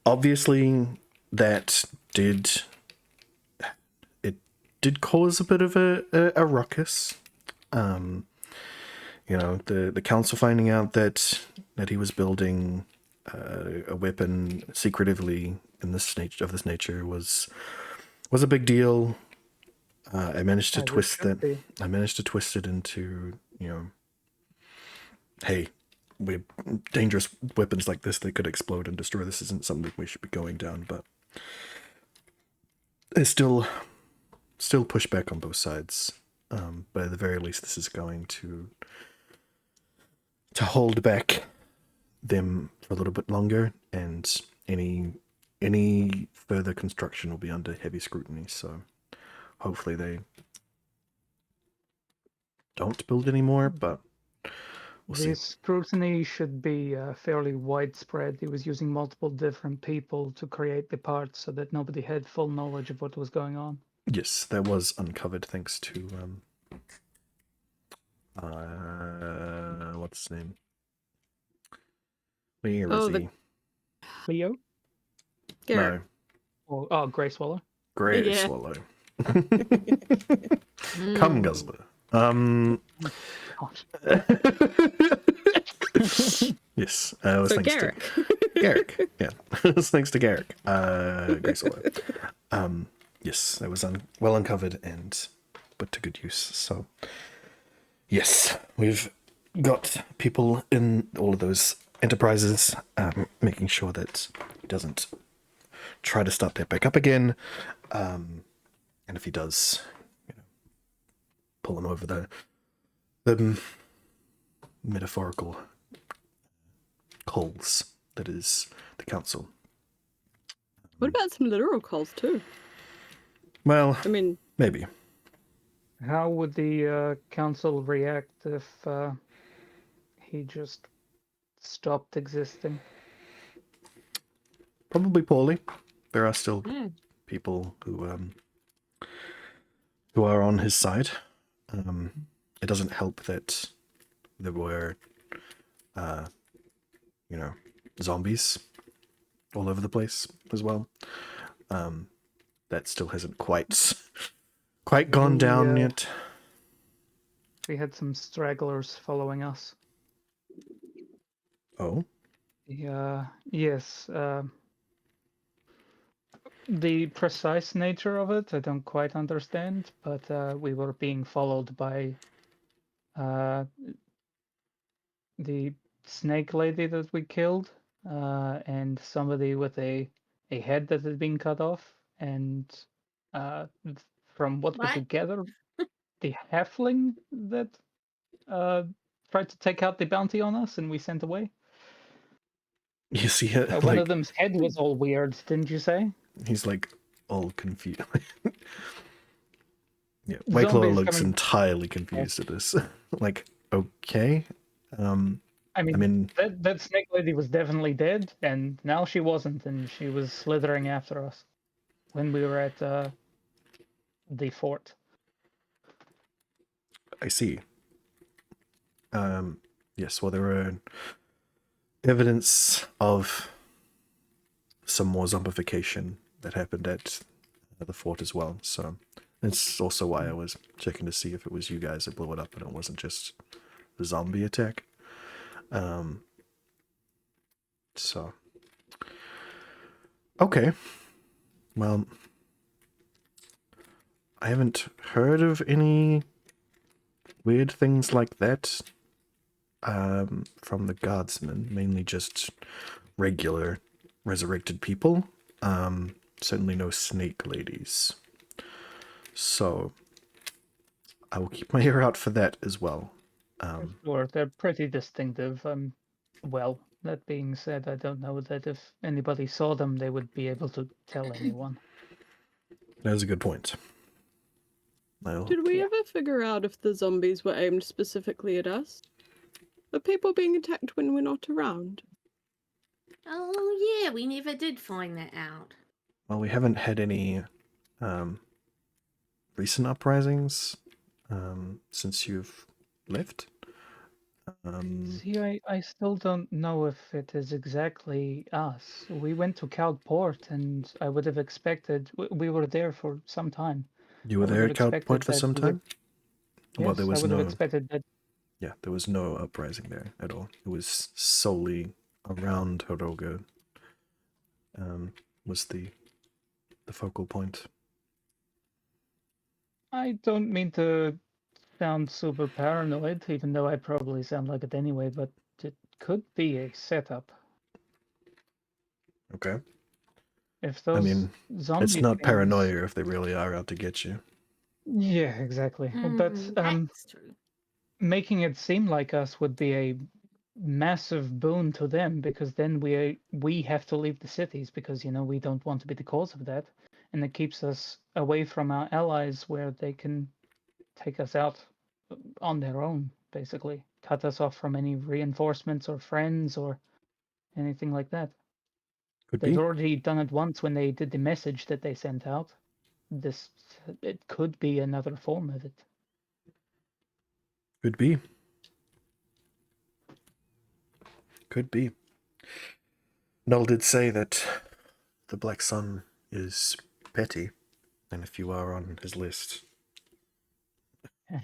S1: obviously, that did cause a bit of a ruckus. The council finding out that he was building a weapon secretively in this nature was a big deal. I managed to twist that. I managed to twist it into, hey, we're dangerous weapons like this that could explode and destroy. This isn't something we should be going down, but there's still pushback on both sides. But at the very least, this is going to hold back them for a little bit longer, and any further construction will be under heavy scrutiny. So hopefully they don't build anymore, but we'll see.
S3: This scrutiny should be fairly widespread. He was using multiple different people to create the parts so that nobody had full knowledge of what was going on.
S1: Yes, that was uncovered thanks to what's his name? Where is he?
S3: Leo?
S5: Garrett.
S1: No,
S3: Grey Swallow.
S1: Grey
S5: Yeah.
S1: Swallow. Come, Guzzler. Yes, I was
S5: So
S1: thanks
S5: Garrick.
S1: to Garrick. Yeah, it was thanks to Garrick. Grey Swallow. Yes, that was well uncovered and put to good use. So, yes, we've got people in all of those enterprises, making sure that he doesn't try to start that back up again. And if he does, pull him over the metaphorical coals that is the council.
S5: What about some literal calls too?
S1: Well,
S5: I mean,
S1: maybe.
S3: How would the council react if he just stopped existing?
S1: Probably poorly. There are still people who are on his side. It doesn't help that there were, zombies all over the place as well. That still hasn't quite gone down yet.
S3: We had some stragglers following us.
S1: Oh,
S3: Yes. The precise nature of it, I don't quite understand, but we were being followed by the snake lady that we killed, and somebody with a head that had been cut off, and from what we could gather, the halfling that tried to take out the bounty on us and we sent away.
S1: you see it.
S3: One of them's head was all weird, didn't you say?
S1: He's like all confused. Yeah, Wayclaw looks entirely confused at this. Like, okay.
S3: I mean, that snake lady was definitely dead, and now she wasn't, and she was slithering after us when we were at the fort.
S1: I see. Yes, well, there were evidence of some more zombification that happened at the fort as well, so it's also why I was checking to see if it was you guys that blew it up and it wasn't just the zombie attack. So, okay. Well, I haven't heard of any weird things like that from the guardsmen, mainly just regular resurrected people. Certainly no snake ladies. So I will keep my ear out for that as well.
S3: Sure, they're pretty distinctive. Well, that being said, I don't know that if anybody saw them, they would be able to tell anyone.
S1: That's a good point.
S5: Did we ever figure out if the zombies were aimed specifically at us? Are people being attacked when we're not around?
S2: Oh, yeah, we never did find that out.
S1: Well, we haven't had any recent uprisings since you've left.
S3: See, I still don't know if it is exactly us. We went to Cloudport, and I would have expected we were there for some time.
S1: You were
S3: I would
S1: there
S3: have
S1: at Cloudport
S3: expected
S1: for
S3: that
S1: some
S3: we would.
S1: time? Well,
S3: Yes,
S1: there
S3: I
S1: was
S3: would have
S1: no.
S3: expected that.
S1: Yeah, there was no uprising there at all. It was solely around Hiroga. Was the focal point.
S3: I don't mean to sound super paranoid, even though I probably sound like it anyway, but it could be a setup.
S1: Okay.
S3: If
S1: I
S3: those
S1: mean,
S3: zombie
S1: it's not
S3: things...
S1: paranoia if they really are out to get you.
S3: Yeah, exactly. But
S2: That's true.
S3: making it seem like us would be a massive boon to them, because then we have to leave the cities because we don't want to be the cause of that, and it keeps us away from our allies where they can take us out on their own, basically cut us off from any reinforcements or friends or anything like that.
S1: Could
S3: They've
S1: be.
S3: already done it once when they did the message that they sent out. It could be another form of it.
S1: Could be. Could be. Null did say that the Black Sun is petty, and if you are on his list,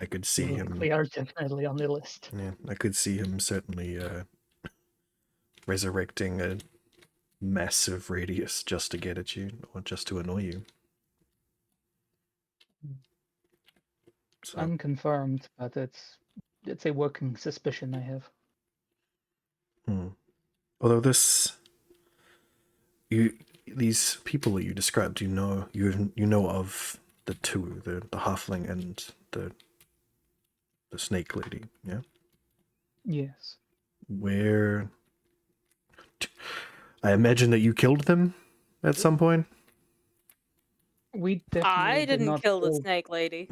S1: I could see him.
S3: We are definitely on the list.
S1: Yeah, I could see him certainly resurrecting a massive radius just to get at you, or just to annoy you. So.
S3: Unconfirmed, but it's a working suspicion I have.
S1: Although these people that you described, you know of the two, the halfling and the snake lady, yeah?
S3: Yes.
S1: Where I imagine that you killed them at some point.
S3: We definitely
S6: I
S3: did
S6: didn't
S3: not
S6: kill the snake lady.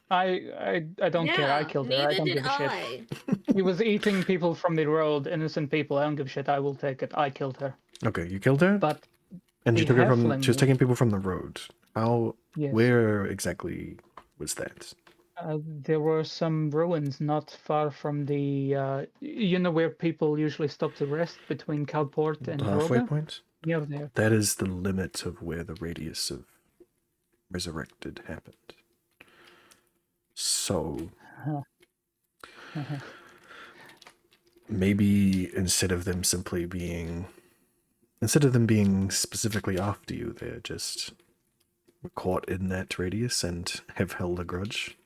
S3: I don't care. I killed her. I
S2: neither
S3: don't
S2: did
S3: give a shit.
S2: I.
S3: He was eating people from the road, innocent people. I don't give a shit. I will take it. I killed her.
S1: Okay, you killed her?
S3: But
S1: and she
S3: the
S1: took her from. She was
S3: halfling-
S1: taking people from the road. How?
S3: Yes.
S1: Where exactly was that?
S3: There were some ruins not far from the where people usually stop to rest between Cloudport and
S1: The halfway
S3: Hiroga?
S1: point?
S3: Near there.
S1: That is the limit of where the radius of resurrected happened. So maybe instead of them being specifically after you, they're just caught in that radius and have held a grudge.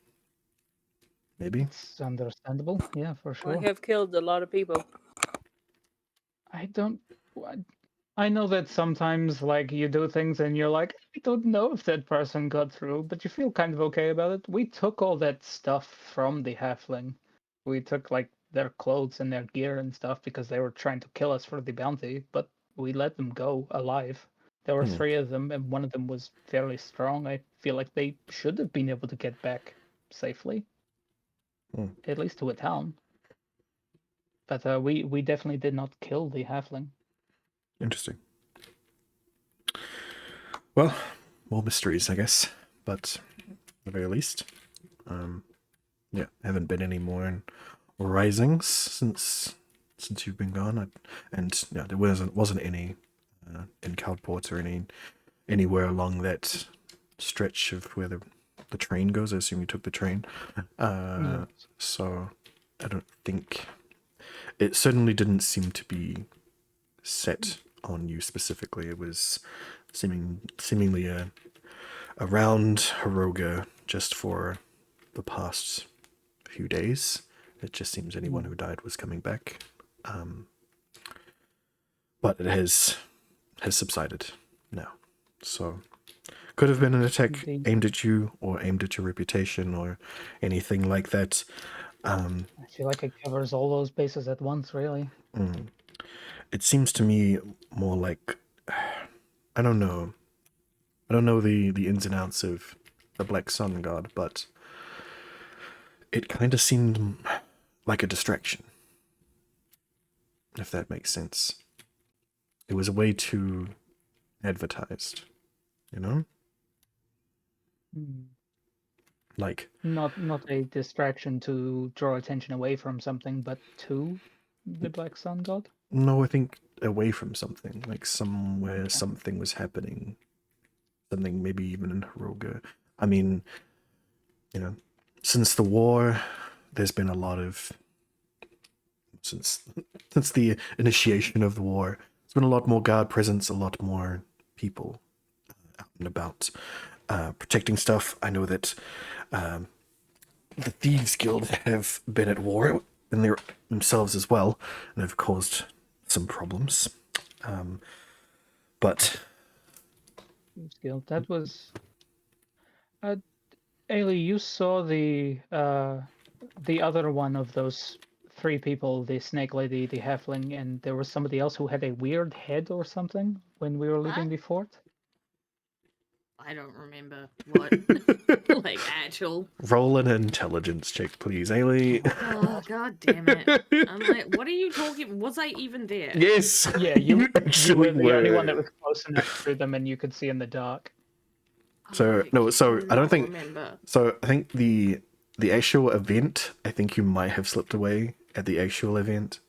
S1: Maybe.
S3: It's understandable. Yeah, for sure.
S6: I have killed a lot of people.
S3: I know that sometimes, like, you do things and you're like, I don't know if that person got through, but you feel kind of okay about it. We took all that stuff from the halfling. We took, like, their clothes and their gear and stuff because they were trying to kill us for the bounty, but we let them go alive. There were 3 of them, and one of them was fairly strong. I feel like they should have been able to get back safely, at least to a town. But we definitely did not kill the halfling.
S1: Interesting. Well, more mysteries, I guess. But at the very least, haven't been any more risings since you've been gone. There wasn't any in Cloudport or anywhere along that stretch of where the train goes. I assume you took the train. So I don't think it certainly didn't seem to be set on you specifically. It was seemingly around Hiroga just for the past few days, It just seems anyone who died was coming back. But it has subsided now. So could have been an attack
S3: Indeed.
S1: aimed at you or aimed at your reputation or anything like that.
S3: I feel like it covers all those bases at once, really.
S1: It seems to me more like, I don't know the ins and outs of the Black Sun God, but it kind of seemed like a distraction, if that makes sense. It was a way to advertised, you know? Like,
S3: Not a distraction to draw attention away from something, but to the Black Sun God.
S1: no, I think away from something, like somewhere something was happening. Something maybe even in Hiroga. I mean, you know, since the war, there's been a lot of since the initiation of the war, there's been a lot more guard presence, a lot more people out and about protecting stuff. I know that the Thieves Guild have been at war in themselves as well, and have caused some problems. But
S3: Guild. That was. Ailey, you saw the other one of those three people, the snake lady, the halfling, and there was somebody else who had a weird head or something when we were leaving
S2: What?
S3: the fort.
S2: I don't remember what, like, actual.
S1: roll an intelligence check, please, Ailey.
S2: Oh, god damn it. I'm like, what are you talking? Was I even there?
S1: Yes.
S3: Yeah, you
S1: actually
S3: were the only one that
S1: were.
S3: was close enough to them, and you could see in the dark.
S1: So
S2: I
S1: no, so I don't
S2: cannot
S1: think.
S2: remember.
S1: So I think the actual event, I think you might have slipped away at the actual event,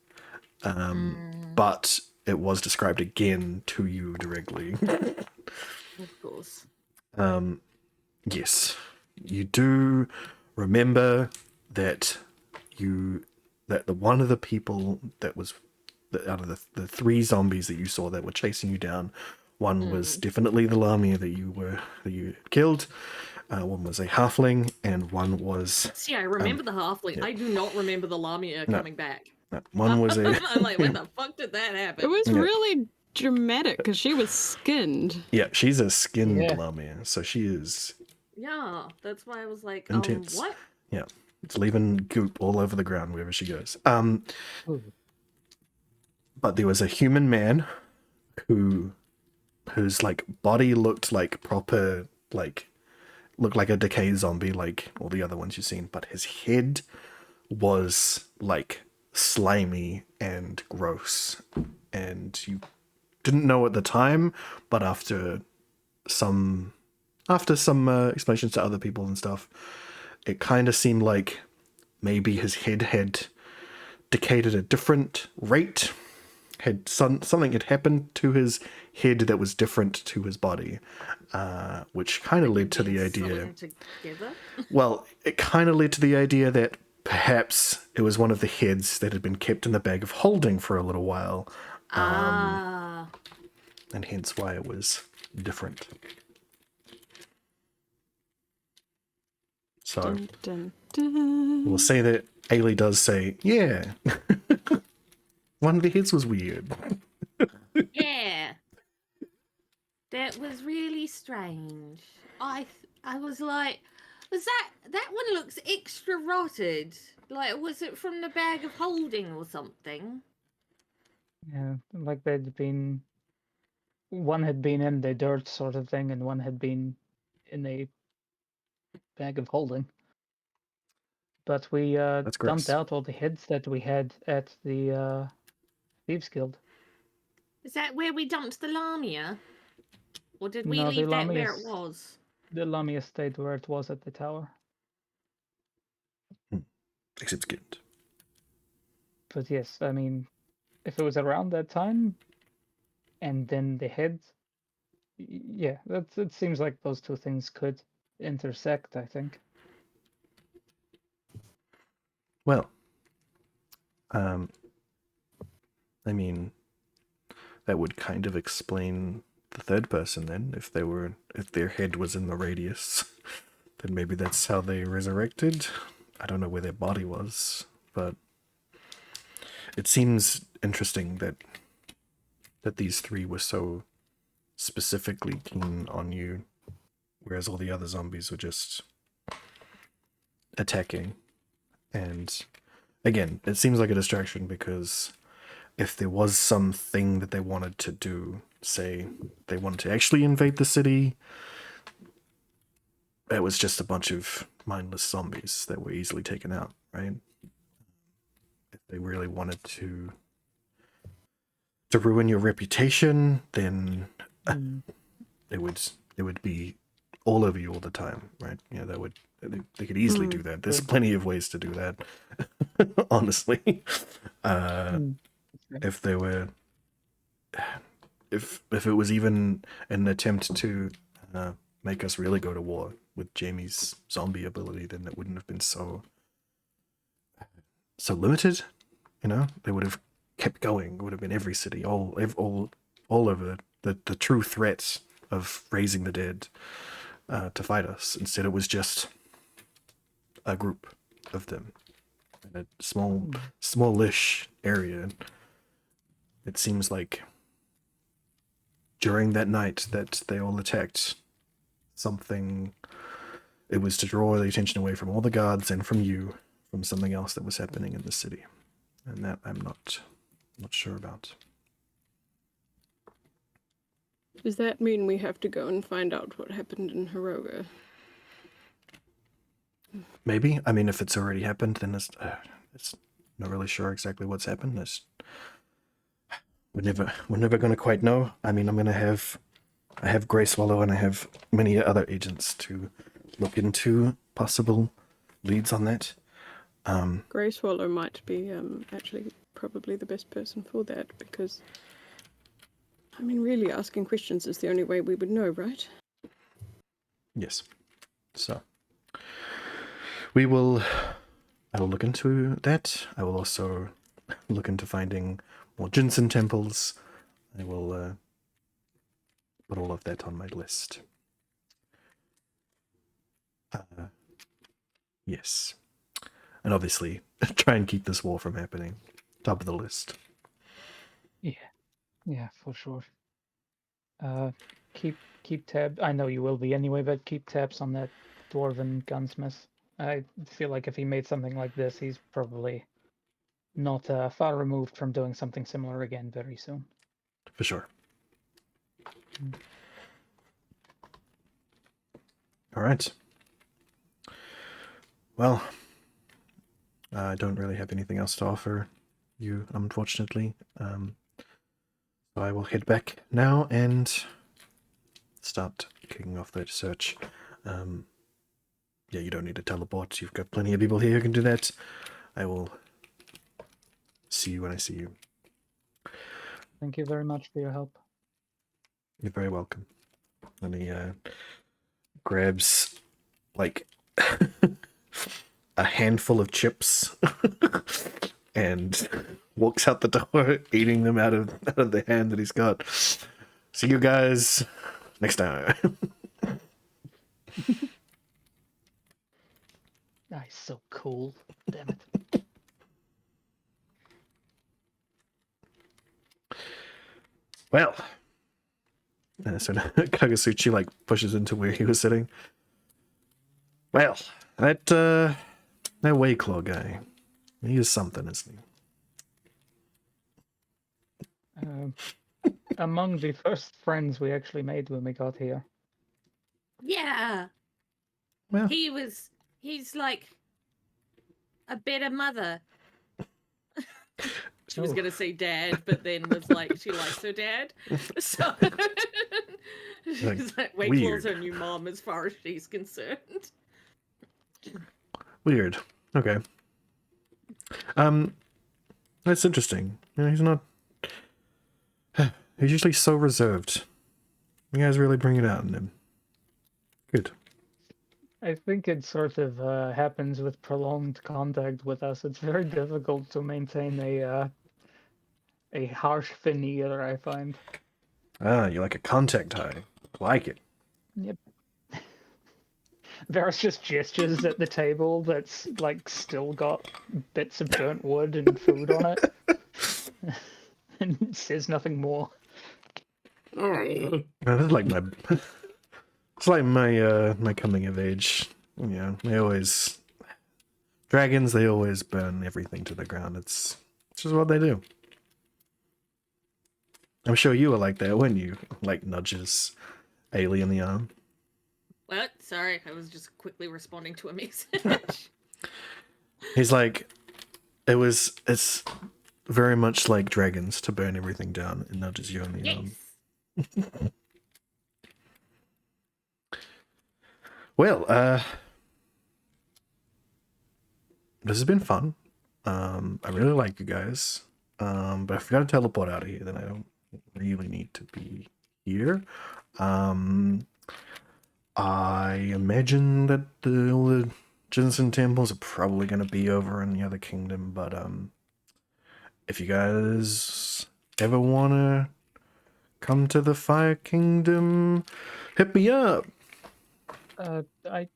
S1: but it was described again to you directly.
S2: Of course.
S1: Yes, you do remember that the one of the people that was out of the three zombies that you saw that were chasing you down, one was definitely the Lamia that you killed. One was a halfling, and one was
S2: See, I remember the halfling. I do not remember the Lamia coming back.
S1: one was a
S2: I'm like, when the fuck did that happen?
S5: It was really dramatic because she was skinned.
S1: yeah, she's a skinned
S3: Yeah.
S1: Lamia, so she is
S2: Yeah, that's why I was like,
S1: intense.
S2: what?
S1: Yeah, it's leaving goop all over the ground wherever she goes.
S3: Ooh.
S1: But there was a human man whose like body looked like proper, like looked like a decayed zombie like all the other ones you've seen, but his head was like slimy and gross, and you didn't know at the time, but after some explanations to other people and stuff, it kind of seemed like maybe his head had decayed at a different rate. Something had happened to his head that was different to his body, which kind of led to the idea.
S2: Together?
S1: Well, it kind of led to the idea that perhaps it was one of the heads that had been kept in the bag of holding for a little while, and hence why it was different. So
S5: Dun, dun, dun.
S1: we'll say that Ailey does say, yeah, one of the heads was weird.
S2: Yeah. That was really strange. I was like, that one looks extra rotted. Like, was it from the bag of holding or something?
S3: Yeah, like they'd been. One had been in the dirt sort of thing, and one had been in a bag of holding. But we
S1: That's gross.
S3: dumped out all the heads that we had at the Thieves Guild.
S2: Is that where we dumped the Lamia? Or did we
S3: No, the
S2: leave that where it
S3: Lamia's-
S2: was?
S3: The Lamia stayed where it was at the tower.
S1: Except skinned.
S3: But yes, I mean, if it was around that time, and then the head, yeah, it seems like those two things could intersect, I think.
S1: Well, I mean, that would kind of explain the third person then. If their head was in the radius, then maybe that's how they resurrected. I don't know where their body was, but it seems interesting that these three were so specifically keen on you, whereas all the other zombies were just attacking. And again, it seems like a distraction because if there was something that they wanted to do, say they wanted to actually invade the city, it was just a bunch of mindless zombies that were easily taken out, right? If they really wanted to ruin your reputation, then it would be all over you all the time, right? You know, they could easily do that. There's plenty of ways to do that, honestly. If they were, if it was even an attempt to make us really go to war with Jamie's zombie ability, then it wouldn't have been so limited. You know, they would have kept going. It would have been every city, all over. The true threat of raising the dead to fight us. Instead, it was just a group of them in a smallish area. It seems like during that night that they all attacked something. It was to draw the attention away from all the guards and from you, from something else that was happening in the city, and that I'm not sure about.
S5: Does that mean we have to go and find out what happened in Hiroga?
S1: Maybe. I mean, if it's already happened, then it's not really sure exactly what's happened. We're never going to quite know. I mean, I have Grey Swallow and I have many other agents to look into possible leads on that.
S5: Grey Swallow might be actually probably the best person for that, because I mean, really asking questions is the only way we would know, right?
S1: Yes. So I will look into that. I will also look into finding more ginseng temples. I will put all of that on my list. Yes. And obviously, try and keep this war from happening. Top of the list.
S3: Yeah, for sure. Keep tab. I know you will be anyway, but keep tabs on that dwarven gunsmith. I feel like if he made something like this, he's probably not far removed from doing something similar again very soon.
S1: For sure. All right. Well, I don't really have anything else to offer you, unfortunately. So I will head back now and start kicking off that search. Yeah, you don't need to teleport. You've got plenty of people here who can do that. I will see you when I see you.
S3: Thank you very much for your help.
S1: You're very welcome. And he grabs like a handful of chips and walks out the door, eating them out of the hand that he's got. See you guys next time.
S3: He's so cool. Damn it.
S1: Well, so Kagasuchi like pushes into where he was sitting. Well, that Wayclaw guy, he is something, isn't he?
S3: Among the first friends we actually made when we got here.
S2: Yeah.
S1: Well,
S2: He's like a better mother. She was
S3: Oh.
S2: gonna say dad, but then was like, she likes her dad. So she's like, Wakelaw's her new mom as far as she's concerned.
S1: Weird. Okay. That's interesting. Yeah, he's not. He's usually so reserved. You guys really bring it out in him. Good.
S3: I think it sort of happens with prolonged contact with us. It's very difficult to maintain a harsh veneer, I find.
S1: Ah, you like a contact high. Like it.
S3: Yep. Varys just gestures at the table that's like still got bits of burnt wood and food on it, and says nothing more.
S4: Oh.
S1: This is like my, it's like my my coming of age. You know, dragons. They always burn everything to the ground. It's just what they do. I'm sure you were like that when you like nudges Ailey in the arm.
S2: What? Sorry, I was just quickly responding to a message.
S1: He's like, it's very much like dragons to burn everything down, and nudges you in the arm.
S2: Yes.
S1: Well, this has been fun. I really like you guys. But if we gotta teleport out of here, then I don't really need to be here. I imagine that all the Jensen temples are probably gonna be over in the other kingdom, but if you guys ever wanna come to the Fire Kingdom, hit me up.
S3: Sorry,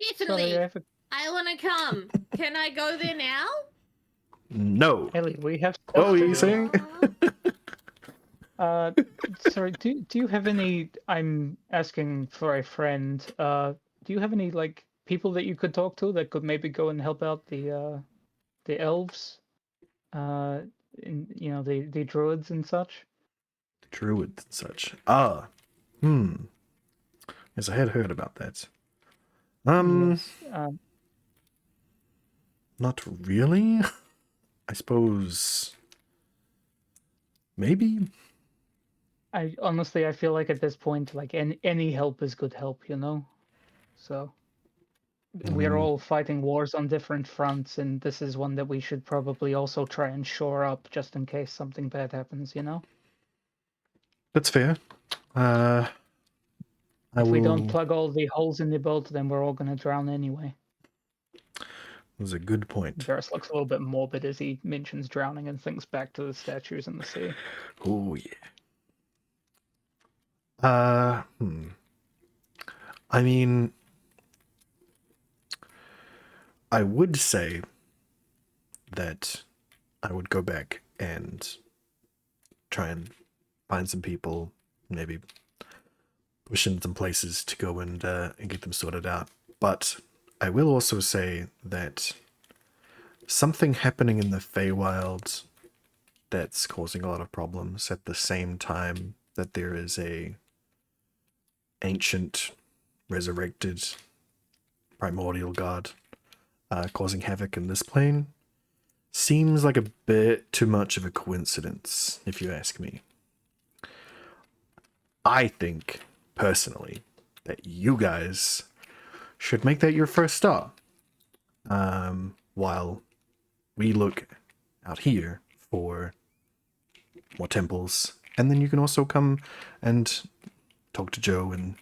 S2: Definitely.
S3: I have a...
S2: I want to come. Can I go there now?
S1: No.
S3: Ellie, we have stuff
S1: What were
S3: to
S1: you
S3: do.
S1: saying?
S3: Sorry, do you have any? I'm asking for a friend. Do you have any like people that you could talk to that could maybe go and help out the elves? In the druids and such.
S1: Druids and such. Yes, I had heard about that.
S3: Yes.
S1: Not really. I suppose maybe.
S3: I honestly, I feel like at this point, like any help is good help, you know. So we're all fighting wars on different fronts, and this is one that we should probably also try and shore up just in case something bad happens, you know.
S1: That's fair.
S3: If we don't plug all the holes in the boat, then we're all gonna drown anyway.
S1: That's a good point.
S3: Varys looks a little bit morbid as he mentions drowning and thinks back to the statues in the sea.
S1: Oh yeah. I mean, I would say that I would go back and try and find some people, maybe push in some places to go and get them sorted out. But I will also say that something happening in the Feywild that's causing a lot of problems at the same time that there is a ancient resurrected primordial god causing havoc in this plane seems like a bit too much of a coincidence, if you ask me. I think, personally, that you guys should make that your first stop, while we look out here for more temples, and then you can also come and talk to Joe and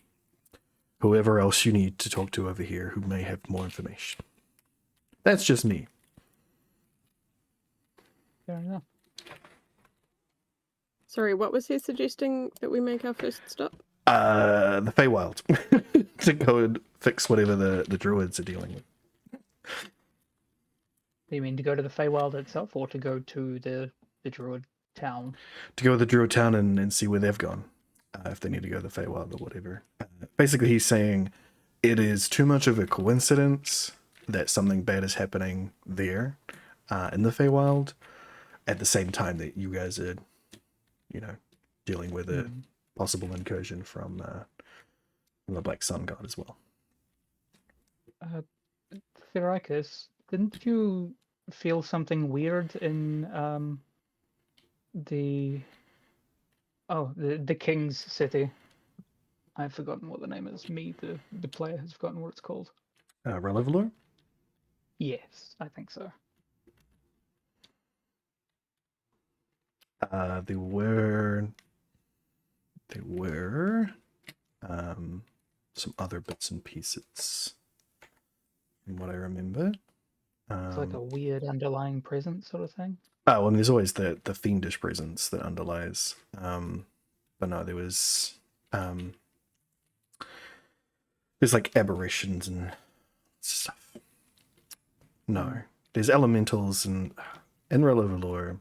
S1: whoever else you need to talk to over here who may have more information. That's just me.
S3: Fair enough.
S5: Sorry, what was he suggesting that we make our first stop?
S1: The Feywild. To go and fix whatever the druids are dealing with.
S3: You mean to go to the Feywild itself, or to go to the druid town?
S1: To go to the druid town and see where they've gone. If they need to go to the Feywild or whatever. Basically, he's saying it is too much of a coincidence that something bad is happening there in the Feywild at the same time that you guys are, dealing with a possible incursion from the Black Sun God as well.
S3: Thyricus, didn't you feel something weird in the king's city? I've forgotten what the name is. The player, has forgotten what it's called.
S1: Relevalor?
S3: Yes, I think so.
S1: They were some other bits and pieces from what I remember.
S3: It's like a weird underlying presence sort of thing.
S1: Oh, and there's always the fiendish presence that underlies. But no, there was there's like aberrations and stuff. No, there's elementals and in real lore.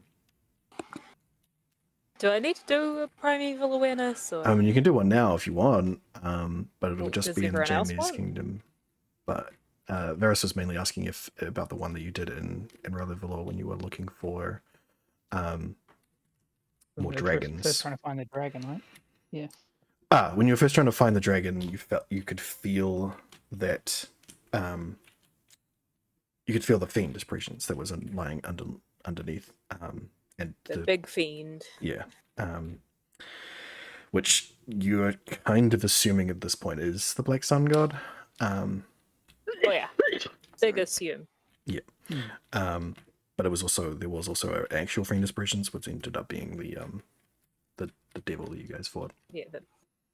S6: Do I need to do a primeval awareness? Or...
S1: I mean, you can do one now if you want, but it'll
S6: Well,
S1: just
S6: does
S1: be in
S6: everyone else
S1: Jamie's
S6: want?
S1: kingdom. But Varys was mainly asking about the one that you did in real lore when you were looking for more
S3: When we were
S1: dragons.
S3: First trying to find the dragon, right? Yeah.
S1: When you were first trying to find the dragon, you could feel that you could feel the fiendish presence that was lying underneath, and
S6: The big fiend.
S1: yeah, which you're kind of assuming at this point is the Black Sun God.
S6: Oh yeah, big assume.
S1: Yeah, but there was also an actual fiendish presence, which ended up being the devil that you guys fought.
S6: Yeah, the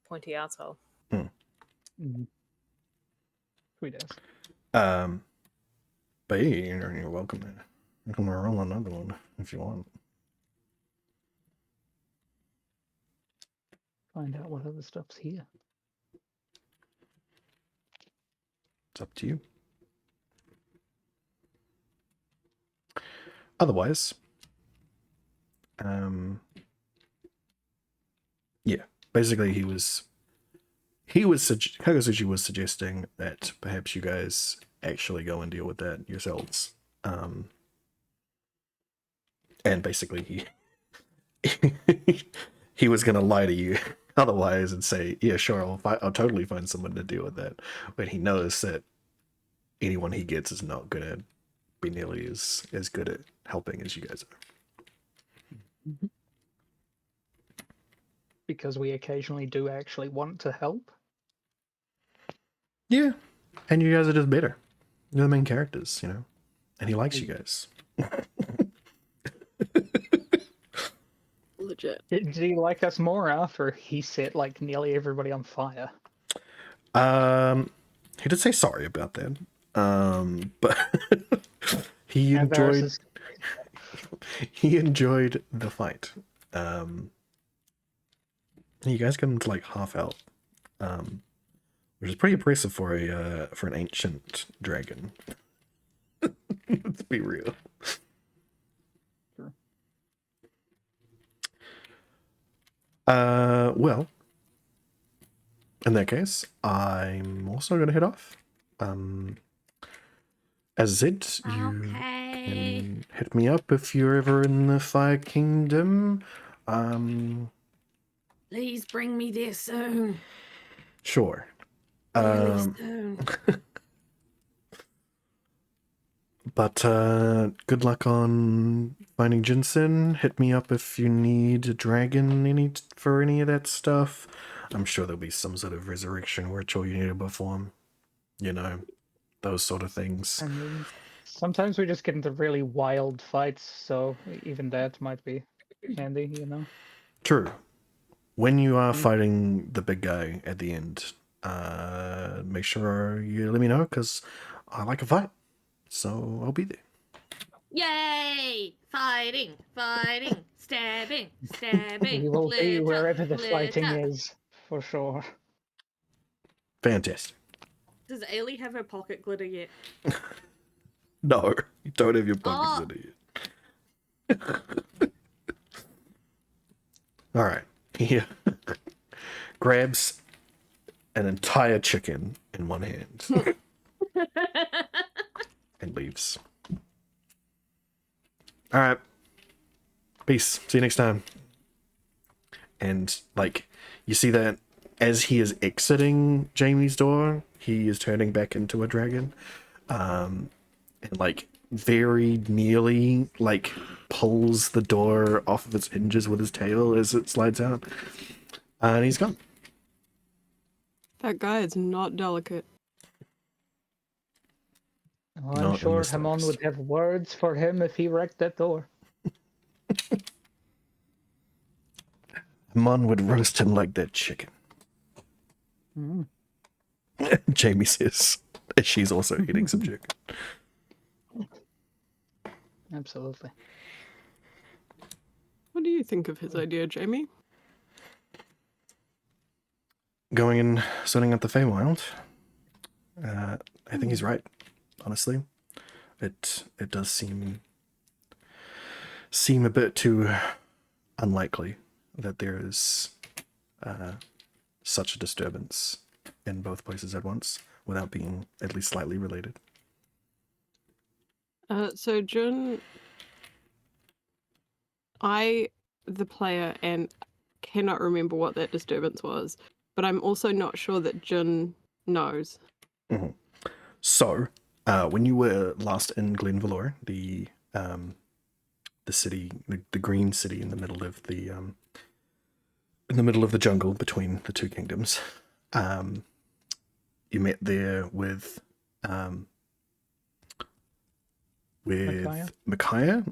S6: pointy asshole.
S3: Sweet ass.
S1: But yeah, you're welcome to roll another one if you want.
S3: Find out what other stuff's here.
S1: It's up to you. Otherwise, yeah, basically Kagasuchi was suggesting that perhaps you guys actually go and deal with that yourselves. And basically he was gonna lie to you otherwise and say, yeah, sure, I'll totally find someone to deal with that. But he knows that anyone he gets is not gonna be nearly as good at helping as you guys are.
S3: Because we occasionally do actually want to help.
S1: Yeah, and you guys are just better. You're the main characters, you know, and he likes you guys.
S5: Legit.
S3: Did he like us more after he set like nearly everybody on fire?
S1: He did say sorry about that. But he
S3: And Varys
S1: enjoyed
S3: is-
S1: he enjoyed the fight. You guys got him to like half health, which is pretty impressive for an ancient dragon. Let's be real.
S3: Sure.
S1: Well, in that case, I'm also gonna head off. As I said, you
S2: Okay.
S1: can hit me up if you're ever in the Fire Kingdom.
S2: Please bring me there soon.
S1: Sure.
S2: Really soon.
S1: But good luck on finding Jinsen. Hit me up if you need a dragon for any of that stuff. I'm sure there'll be some sort of resurrection ritual you need to perform. You know, those sort of things.
S3: I mean, sometimes we just get into really wild fights, so even that might be handy, you know?
S1: True. When you are fighting the big guy at the end, make sure you let me know, because I like a fight. So I'll be there.
S2: Yay! Fighting, stabbing.
S3: We will be
S2: glitter,
S3: wherever the fighting
S2: glitter.
S3: is, for sure.
S1: Fantastic.
S2: Does Ailey have her pocket glitter yet?
S1: No, you don't have your
S2: Oh.
S1: pockets in it. All right. He grabs an entire chicken in one hand and leaves. All right. Peace. See you next time. And like, you see that as he is exiting Jamie's door, he is turning back into a dragon. And like very nearly like pulls the door off of its hinges with his tail as it slides out. And he's gone.
S5: That guy is not delicate.
S3: Well,
S1: Not
S3: I'm
S1: in
S3: sure
S1: the
S3: Hamon
S1: slightest.
S3: would have words for him if he wrecked that door.
S1: Mon would roast him like that chicken.
S3: Mm.
S1: Jamie says, as she's also eating some chicken.
S3: Absolutely.
S5: What do you think of his idea, Jamie?
S1: Going and sorting out the Feywild. I think he's right. honestly. It does seem a bit too unlikely that there is such a disturbance in both places at once without being at least slightly related.
S5: So Jun, the player, and cannot remember what that disturbance was, but I'm also not sure that Jun knows.
S1: Mm-hmm. So, when you were last in Glenvalor, the city, the green city in the middle of the jungle between the two kingdoms, you met there with Micaiah,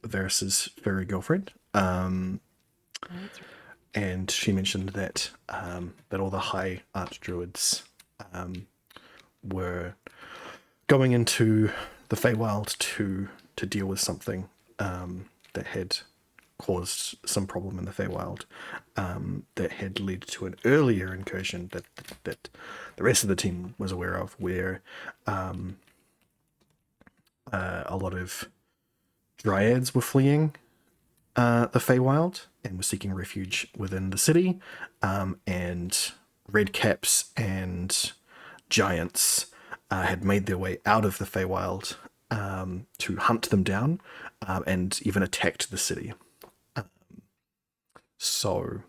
S1: Varys's fairy girlfriend. And she mentioned that that all the high archdruids were going into the Feywild to deal with something that had caused some problem in the Feywild that had led to an earlier incursion that the rest of the team was aware of, where a lot of dryads were fleeing the Feywild and were seeking refuge within the city, and redcaps and giants had made their way out of the Feywild to hunt them down and even attacked the city. So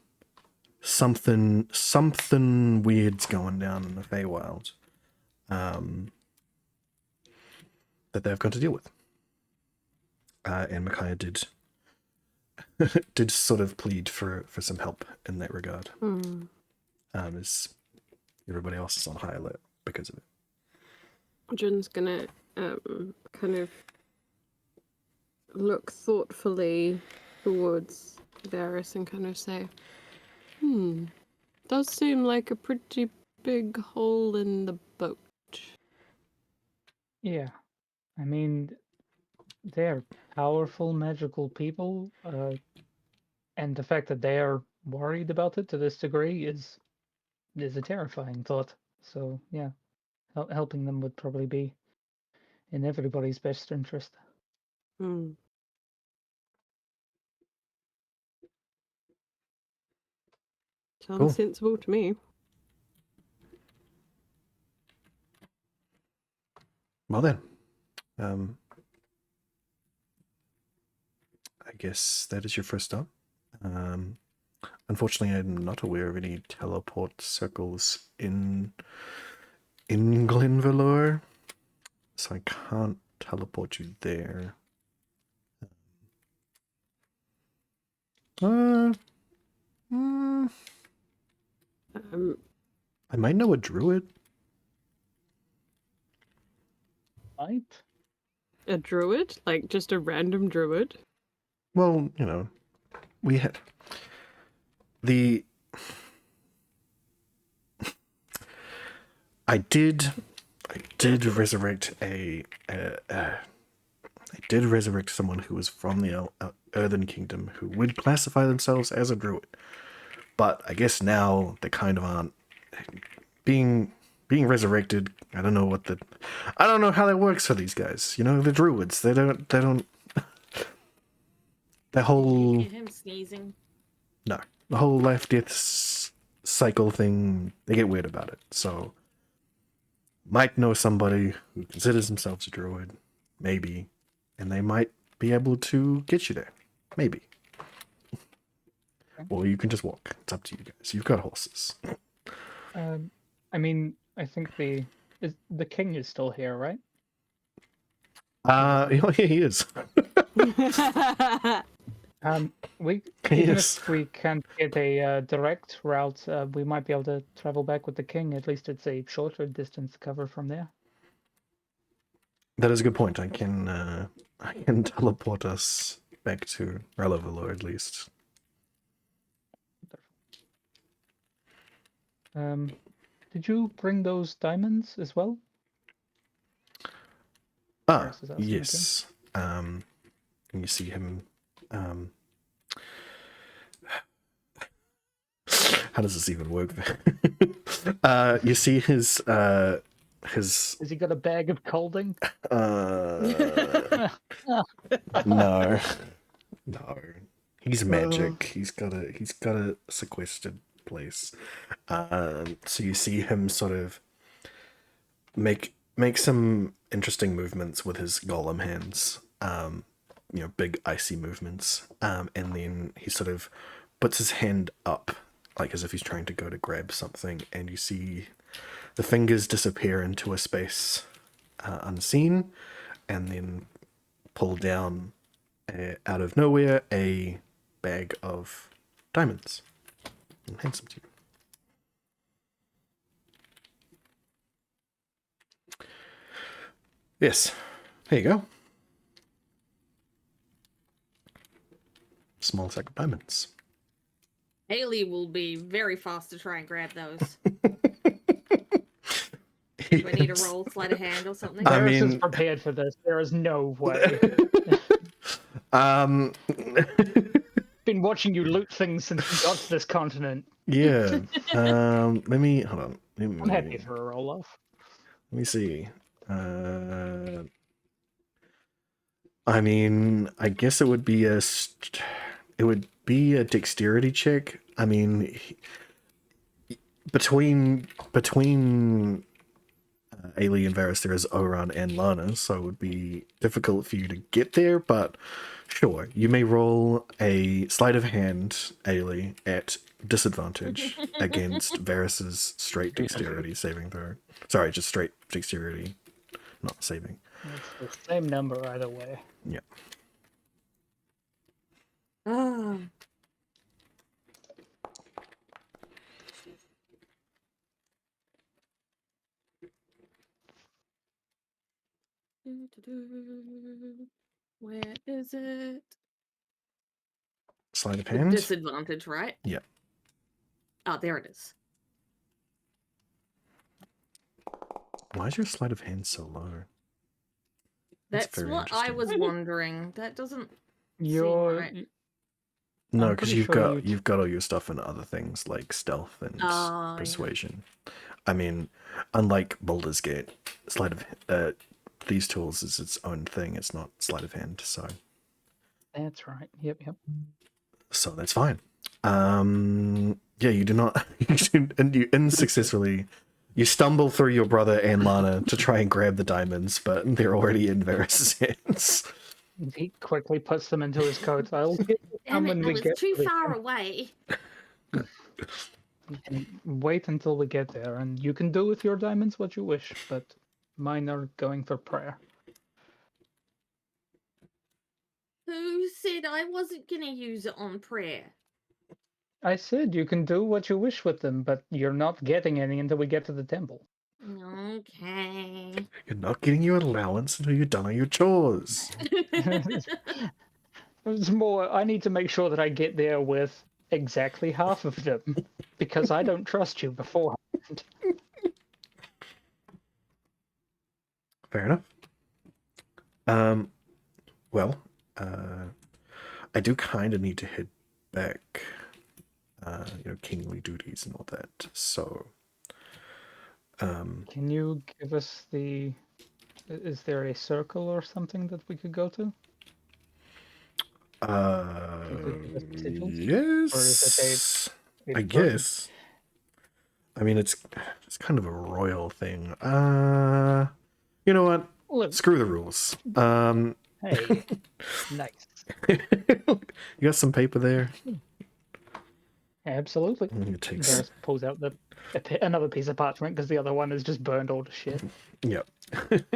S1: something weird's going down in the Feywild that they've got to deal with. And Micaiah did sort of plead for some help in that regard. As everybody else is on high alert because of it.
S5: Jun's gonna kind of look thoughtfully towards Varys and kind of say, does seem like a pretty big hole in the boat.
S3: Yeah, I mean, they're powerful magical people, and the fact that they are worried about it to this degree is a terrifying thought. So yeah, helping them would probably be in everybody's best interest.
S5: Sounds sensible to me.
S1: Well then, I guess that is your first stop. Unfortunately, I'm not aware of any teleport circles in Glenvalor, so I can't teleport you there. I might know a druid.
S3: Right?
S5: A druid? Like just a random druid?
S1: Well, you know, we had the. I did resurrect someone who was from the Earthen Kingdom who would classify themselves as a druid, but I guess now they kind of aren't being resurrected. I don't know how that works for these guys. You know, the druids. They don't. The whole.
S2: Did you hear him sneezing?
S1: No, the whole life-death cycle thing. They get weird about it. So, might know somebody who considers themselves a druid, maybe, and they might be able to get you there, maybe. Or you can just walk. It's up to you guys. You've got horses.
S3: I mean, I think the king is still here, right?
S1: He is.
S3: If we can't get a direct route, we might be able to travel back with the king. At least it's a shorter distance to cover from there.
S1: That is a good point. I can teleport us back to Relevillor at least.
S3: Did you bring those diamonds as well?
S1: Yes. And you see him. How does this even work? You see his his
S3: Has he got a bag of colding?
S1: no. No. He's magic. He's got a sequestered place. So you see him sort of make some interesting movements with his golem hands. Big icy movements. And then he sort of puts his hand up, like as if he's trying to go to grab something, and you see the fingers disappear into a space unseen, and then pull down out of nowhere a bag of diamonds and hands them to you. Yes, there you go. Small sack of diamonds.
S2: Haley will be very fast to try and grab those. Do I need to roll sleight of hand or something?
S3: Varys is prepared for this. There is no way. Been watching you loot things since you got to this continent.
S1: Yeah. Let me hold on.
S3: I'm happy for a roll off.
S1: Let me see. I mean, I guess it would be a dexterity check. I mean, between Ailey and Varys, there is Oran and Lana, so it would be difficult for you to get there, but sure, you may roll a sleight of hand, Ailey, at disadvantage against Varys's straight dexterity saving throw. Sorry, just straight dexterity, not saving.
S3: It's the same number either way.
S1: Yeah.
S2: Ah. Where is it?
S1: Sleight of
S2: The
S1: hand?
S2: disadvantage, right?
S1: Yeah.
S2: Oh, there it is.
S1: Why is your sleight of hand so low?
S2: That's
S1: very
S2: what I
S1: interesting.
S2: was wondering. That doesn't
S3: You're
S2: seem right.
S1: No,
S3: I'm
S1: because
S3: pretty sure
S1: you've got all your stuff in other things like stealth and
S2: Yeah.
S1: persuasion. I mean, unlike Baldur's Gate, sleight of these tools is its own thing. It's not sleight of hand, so
S3: That's right. Yep.
S1: so that's fine. Yeah, you do not, and you unsuccessfully, you stumble through your brother and Lana to try and grab the diamonds, but they're already in Varys' hands.
S3: He quickly puts them into his coat. I'll get
S2: Damn
S3: them
S2: it,
S3: when
S2: I
S3: we
S2: was
S3: get
S2: too
S3: to the
S2: far
S3: temple.
S2: away.
S3: You can wait until we get there, and you can do with your diamonds what you wish, but mine are going for prayer.
S2: Who said I wasn't going to use it on prayer?
S3: I said you can do what you wish with them, but you're not getting any until we get to the temple.
S2: Okay.
S1: You're not getting your allowance until you've done all your chores.
S3: It's more, I need to make sure that I get there with exactly half of them, because I don't trust you beforehand.
S1: Fair enough. Well, I do kind of need to head back, kingly duties and all that. So,
S3: Can you give us the... Is there a circle or something that we could go to? You could give us the sigils?
S1: yes,
S3: Or is it
S1: I guess. I mean, it's kind of a royal thing. You know what?
S3: Look,
S1: Screw the rules.
S3: hey, nice.
S1: You got some paper there?
S3: Absolutely.
S1: It takes.
S3: Varys pulls out another piece of parchment because the other one is just burned all to shit.
S1: Yep.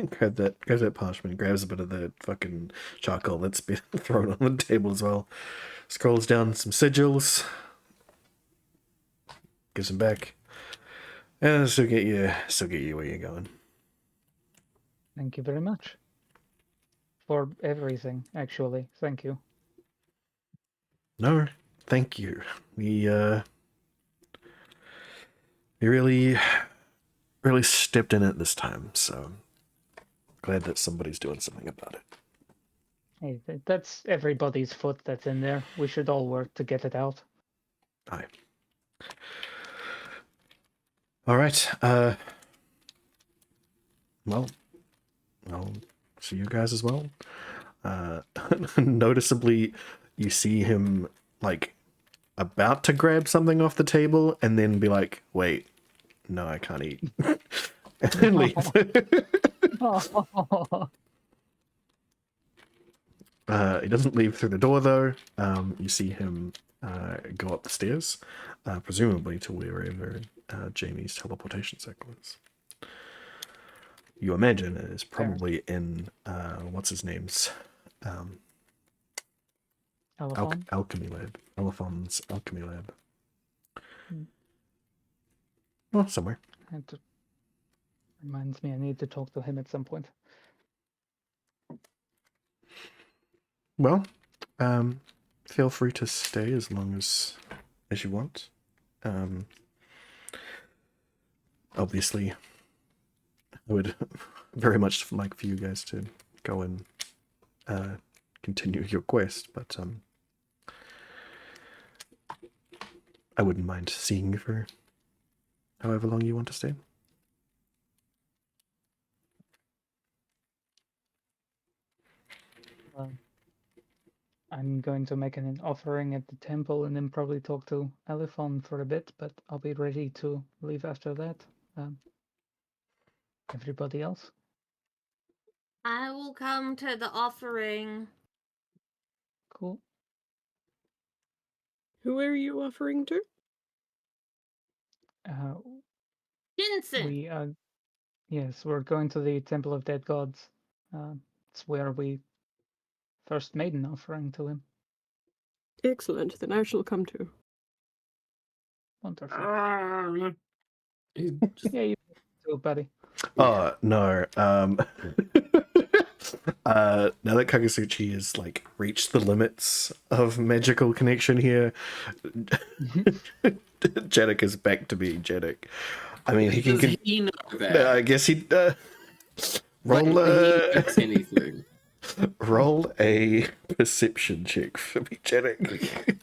S1: grabs that parchment, grabs a bit of the fucking charcoal that's been thrown on the table as well. Scrolls down some sigils. Gives them back. And still get you where you're going.
S3: Thank you very much. For everything, actually. Thank you.
S1: No, thank you. We really stepped in it this time, so glad that somebody's doing something about it.
S3: Hey, that's everybody's foot that's in there. We should all work to get it out.
S1: Aye. All right. Well, I'll see you guys as well. Noticeably, you see him like about to grab something off the table and then be like, "Wait, no, I can't eat," and then leave. He doesn't leave through the door though. You see him go up the stairs, presumably to wherever Jamie's teleportation circle is. You imagine it is probably in what's his name's
S3: Elephant?
S1: alchemy lab. Elephant's alchemy lab.
S3: Hmm.
S1: Well, somewhere.
S3: Reminds me, I need to talk to him at some point.
S1: Well, feel free to stay as long as you want. Obviously, I would very much like for you guys to go and continue your quest, but I wouldn't mind seeing you for however long you want to stay.
S3: I'm going to make an offering at the temple and then probably talk to Elephant for a bit, but I'll be ready to leave after that. Everybody else?
S2: I will come to the offering.
S3: Cool.
S5: Who are you offering to?
S2: Jensen.
S3: Yes, we're going to the Temple of Dead Gods. It's where we first made an offering to him.
S5: Excellent. Then I shall come too.
S3: Wonderful.
S4: Just
S3: Yeah, you too, buddy.
S1: Oh no. Now that Kagasuchi has like reached the limits of magical connection here, Jeddick is back to being Jeddick. I mean, he can.
S4: Does he know that?
S1: I guess he roll.
S4: Like, he knows anything.
S1: Roll a perception check for me, Jeddick.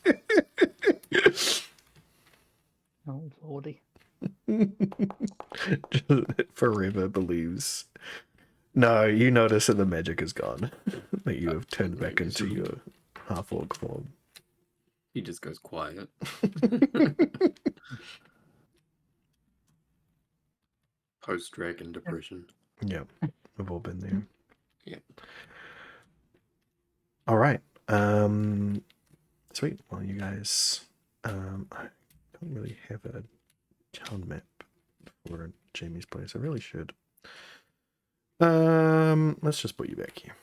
S3: Oh, lordy.
S1: Forever believes. No, you notice that the magic is gone. That you have turned back into your half-orc form.
S4: He just goes quiet. Post-dragon depression.
S1: Yeah, we've all been there.
S4: Yeah.
S1: All right. Sweet. Well, you guys, I don't really have a town map for Jamie's place. I really should. Let's just put you back here.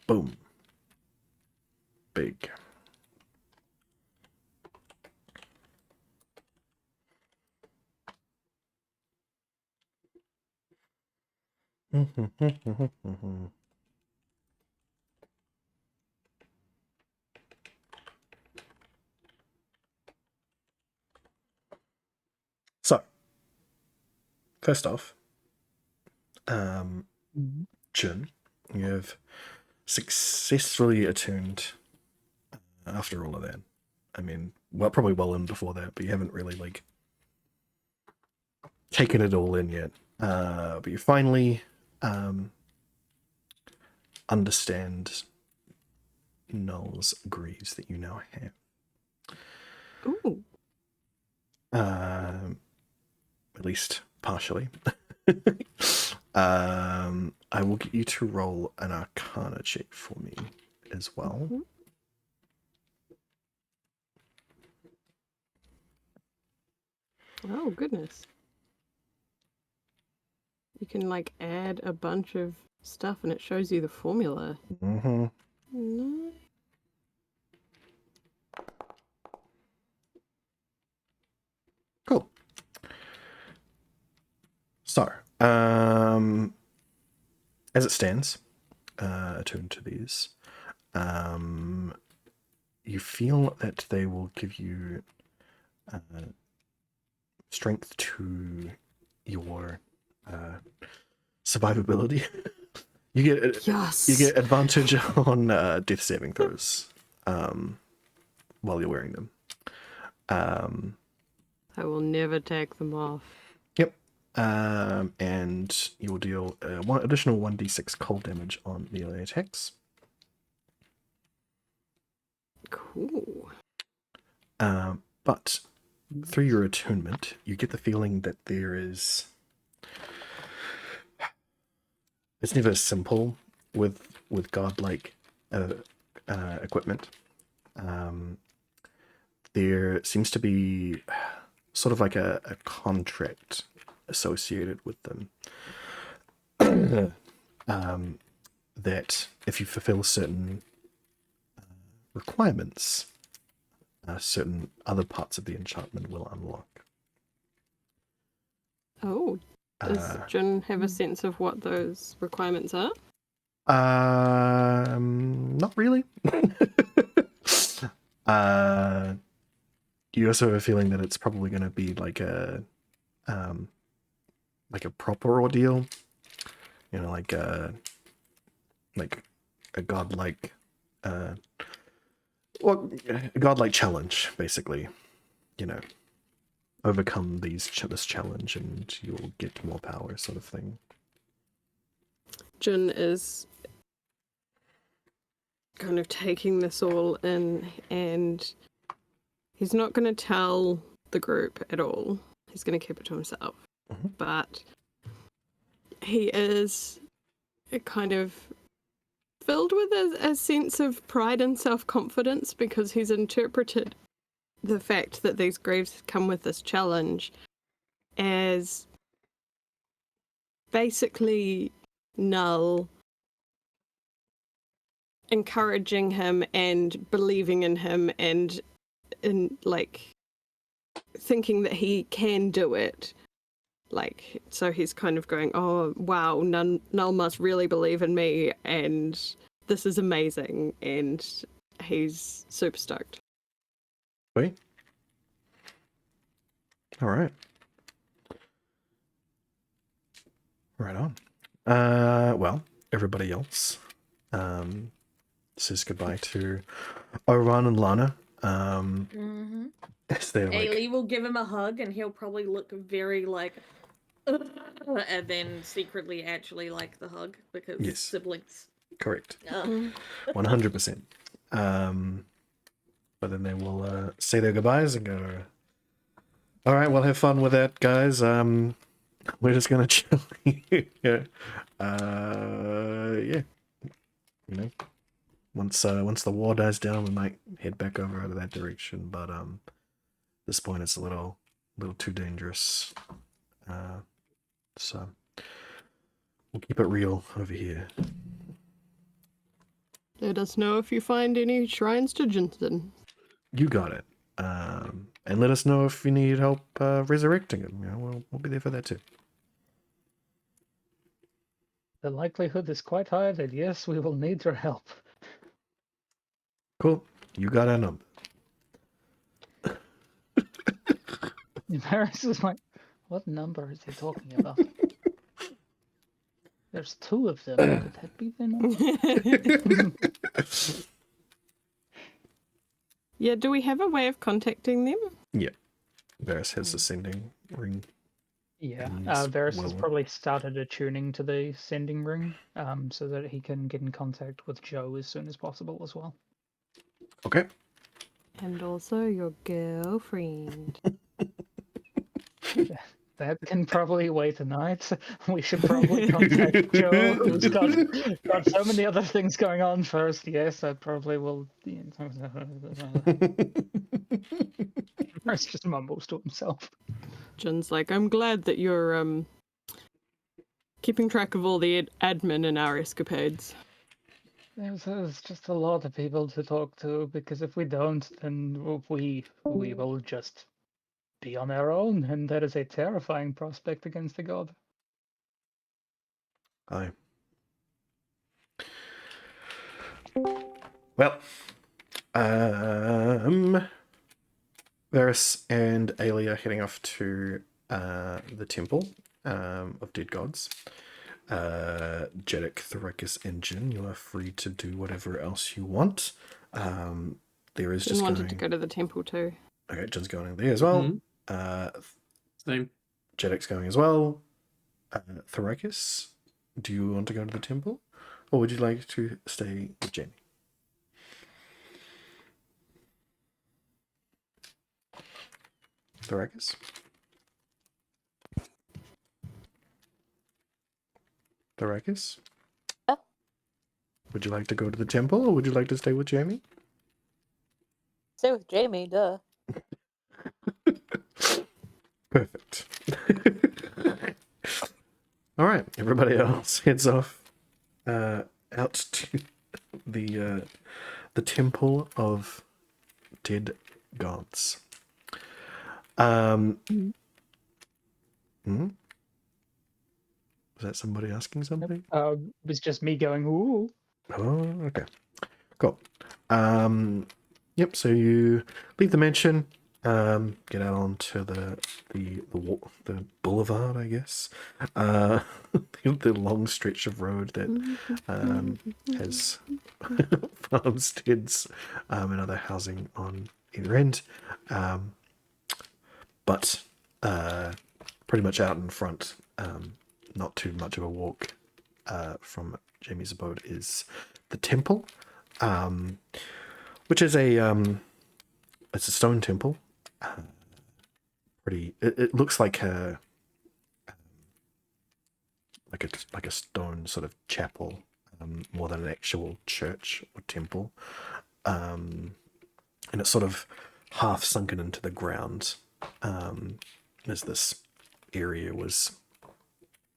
S1: Boom. Big. So, first off, Jin, you have successfully attuned after all of that. I mean, well, probably well in before that, but you haven't really like taken it all in yet. But you finally understand Null's greaves that you now have.
S5: Ooh.
S1: At least partially. I will get you to roll an Arcana check for me as well.
S5: Mhm. Oh, goodness. You can, like, add a bunch of stuff and it shows you the formula.
S1: Mm-hmm.
S5: No.
S1: Cool. So, as it stands, attuned to these, you feel that they will give you strength to your survivability. You get
S5: Yes.
S1: you get advantage on death saving throws while you're wearing them.
S5: I will never take them off.
S1: Yep. And you will deal one additional 1d6 cold damage on melee attacks.
S5: Cool.
S1: But through your attunement, you get the feeling that there is... It's never simple with godlike equipment. There seems to be sort of like a contract associated with them. That if you fulfill certain requirements, certain other parts of the enchantment will unlock.
S5: Oh, does Jun have a sense of what those requirements are?
S1: Not really. You also have a feeling that it's probably going to be like a proper ordeal, you know, like a godlike, a godlike challenge, basically. You know, overcome this challenge and you'll get more power, sort of thing.
S5: Jun is kind of taking this all in, and he's not going to tell the group at all. He's going to keep it to himself.
S1: Mm-hmm.
S5: But he is kind of filled with a sense of pride and self-confidence because he's interpreted the fact that these graves come with this challenge as basically Null encouraging him and believing in him and like thinking that he can do it. Like, so he's kind of going, oh wow, Null must really believe in me and this is amazing, and he's super stoked.
S1: Wait. All right. Right on. Well, everybody else says goodbye to Oran and Lana. As they're like,
S2: Ailey will give him a hug and he'll probably look very like and then secretly actually like the hug because
S1: Yes.
S2: siblings.
S1: correct. 100%. But then they will say their goodbyes and go, all right, well, have fun with that, guys. We're just gonna chill here. Yeah. You know, once the war dies down, we might head back over to that direction. But at this point, it's a little too dangerous. So we'll keep it real over here.
S5: Let us know if you find any shrines to Jensen.
S1: You got it. And let us know if you need help resurrecting him. You know, we'll be there for that too.
S3: The likelihood is quite high that yes, we will need your help.
S1: Cool. You got our number.
S3: Maris is like, what number is he talking about? There's two of them. Could that be the number?
S5: Yeah, do we have a way of contacting them?
S1: Yeah. Varys has the sending ring.
S3: Yeah,
S1: And
S3: Varys has
S1: well-
S3: probably started attuning to the sending ring, so that he can get in contact with Joe as soon as possible as well.
S1: Okay.
S5: And also your girlfriend.
S3: That can probably wait tonight. We should probably contact Joe, who's got so many other things going on first. Yes, I probably will. Varys just mumbles to himself.
S5: Jun's like, I'm glad that you're keeping track of all the admin in our escapades.
S3: There's just a lot of people to talk to, because if we don't, then we will just be on our own, and that is a terrifying prospect against the god.
S1: Aye. Well, Varys and Ailey are heading off to the temple of dead gods. Jeddick, Thoricus, and Jin, you are free to do whatever else you want. There is
S5: Jin
S1: just
S5: wanted
S1: going...
S5: to go to the temple too.
S1: Okay, Jin's going there as well.
S4: Same.
S1: Jedik's going as well. Thrakis, do you want to go to the temple? Or would you like to stay with Jenny? Thrakis? Thrakis?
S6: Yeah.
S1: Would you like to go to the temple, or would you like to stay with Jamie?
S6: Stay with Jamie, duh.
S1: Perfect. All right, everybody else heads off out to the temple of dead gods. Hmm? Was that somebody asking something?
S3: It was just me going, ooh.
S1: Oh, okay. Cool. Yep, so you leave the mansion, get out onto the boulevard, I guess. The long stretch of road that has farmsteads and other housing on either end. But pretty much out in front, not too much of a walk from Jamie's abode, is the temple, which is it's a stone temple. It looks like a stone sort of chapel, more than an actual church or temple, and it's sort of half sunken into the ground, as this area was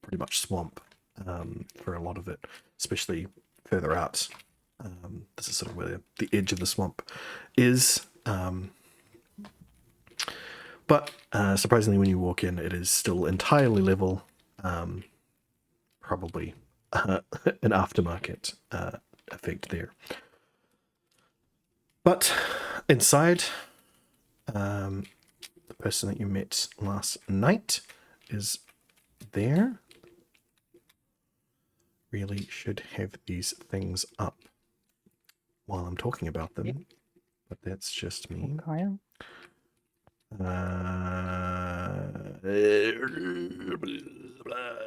S1: pretty much swamp for a lot of it, especially further out. This is sort of where the edge of the swamp is. But surprisingly, when you walk in, it is still entirely level. Probably an aftermarket effect there. But inside, the person that you met last night is there. Really should have these things up while I'm talking about them,
S3: Yep.
S1: but that's just me.
S3: Okay.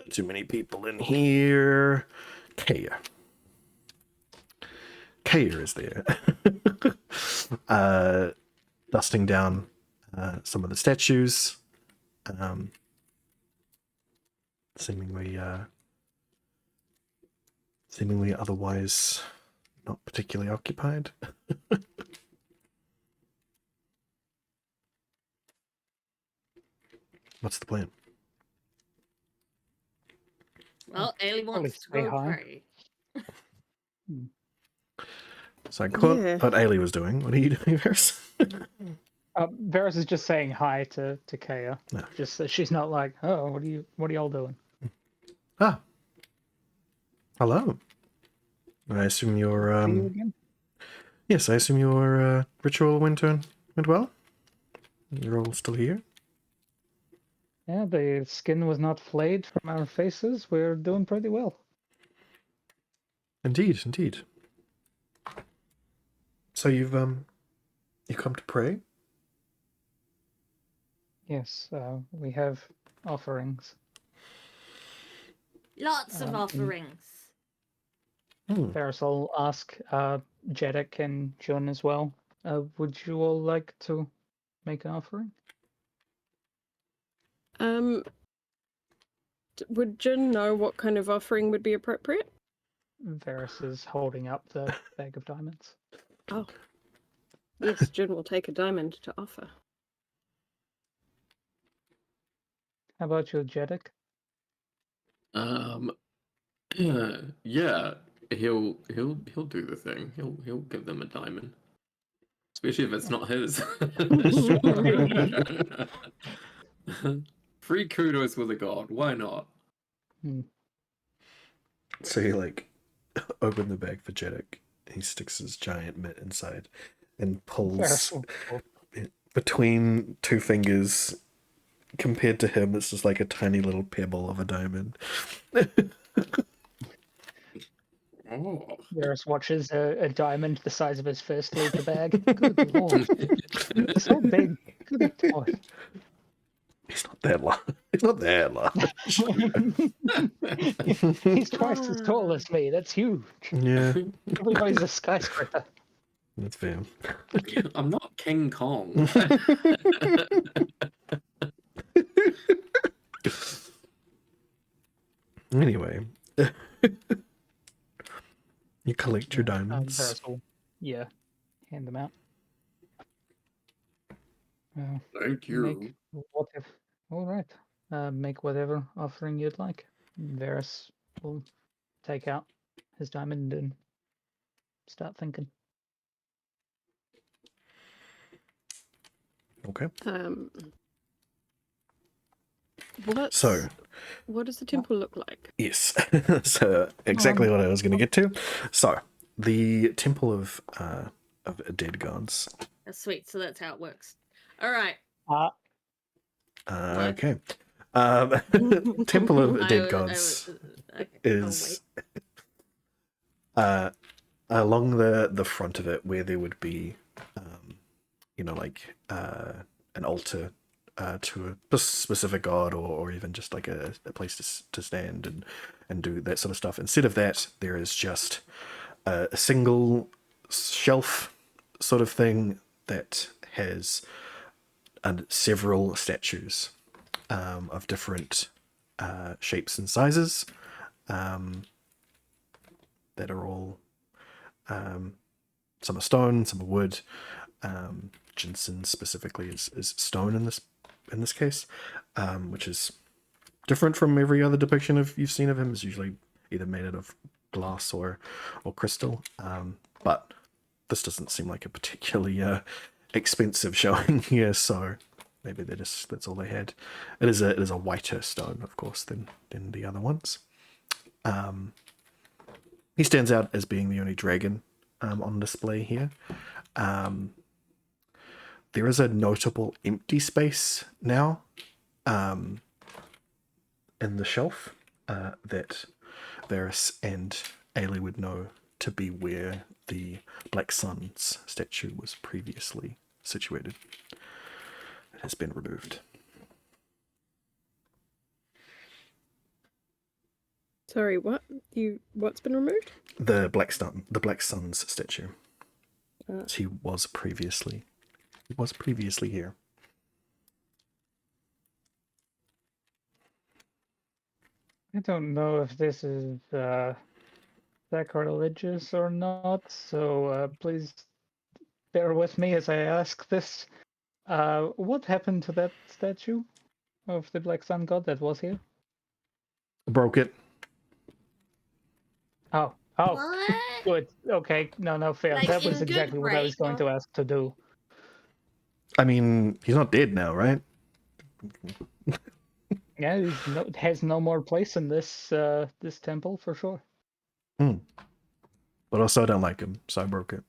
S1: Too many people in here. Kaya is there. Dusting down some of the statues. Seemingly otherwise not particularly occupied. What's the plan?
S2: Well, Ellie
S3: Probably
S2: wants to
S3: say
S2: go
S3: hi.
S2: pray.
S1: So I caught
S5: Yeah.
S1: what Ailey was doing. What are you doing, Varys?
S3: Varys is just saying hi to Kaya.
S1: No.
S3: Just so she's not like, oh, what are y'all doing?
S1: Ah. Hello. I assume your
S3: See you again?
S1: yes, I assume your ritual went well? You're all still here?
S3: Yeah, the skin was not flayed from our faces. We're doing pretty well.
S1: Indeed. So you've you come to pray?
S3: Yes, we have offerings.
S2: Lots of
S3: And
S2: offerings.
S3: Varys, I'll ask Jedek and John as well. Would you all like to make an offering?
S5: Would Jin know what kind of offering would be appropriate?
S3: Varys is holding up the bag of diamonds.
S5: Oh. Yes, Jin will take a diamond to offer.
S3: How about you, Jedek?
S4: Yeah, he'll do the thing. He'll give them a diamond, especially if it's not his. Free kudos with a god. Why not?
S1: So you like open the bag for Jedek. He sticks his giant mitt inside and pulls between two fingers. Compared to him, it's just like a tiny little pebble of a diamond.
S4: Oh.
S3: Varys watches a diamond the size of his fist leave the bag. Good lord. It's so big. Good lord.
S1: He's not that large. He's not that large.
S3: He's twice as tall as me. That's huge.
S1: Yeah,
S3: Everybody's a skyscraper.
S1: that's fair.
S4: I'm not King Kong.
S1: Anyway, you collect your diamonds.
S3: Ferris will, yeah, hand them out.
S4: Thank you.
S3: Make whatever. All right. Make whatever offering you'd like. Varys will take out his diamond and start thinking.
S1: Okay.
S5: What does the temple look like?
S1: Yes. So exactly what I was going to get to. So the temple of dead gods.
S2: That's sweet. So that's how it works. All right.
S1: Okay. Temple of dead gods
S2: okay.
S1: is along the front of it, where there would be an altar to a specific god, or even just like a place to stand and do that sort of stuff. Instead of that, there is just a single shelf sort of thing that has several statues of different shapes and sizes that are all some are stone, some are wood. Ginseng specifically is stone in this case, which is different from every other depiction you've seen of him. Is usually either made out of glass or crystal, but this doesn't seem like a particularly expensive showing here, so maybe that's all they had. It is a whiter stone, of course, than the other ones. He stands out as being the only dragon on display here. There is a notable empty space now in the shelf that Varys and Ailey would know to be where the Black Sun's statue was previously situated. It has been removed.
S5: Sorry, what's been removed?
S1: The Black Sun's statue. He was previously here.
S3: I don't know if this is sacrilegious or not, so please bear with me as I ask this. What happened to that statue of the Black Sun God that was here?
S1: Broke it.
S3: Oh,
S2: What?
S3: good. Okay, no, fair.
S2: Like,
S3: That was
S2: in good
S3: exactly what I was going to ask to do.
S1: I mean, he's not dead now, right?
S3: Yeah, he has no more place in this this temple for sure.
S1: But also, I don't like him, so I broke it.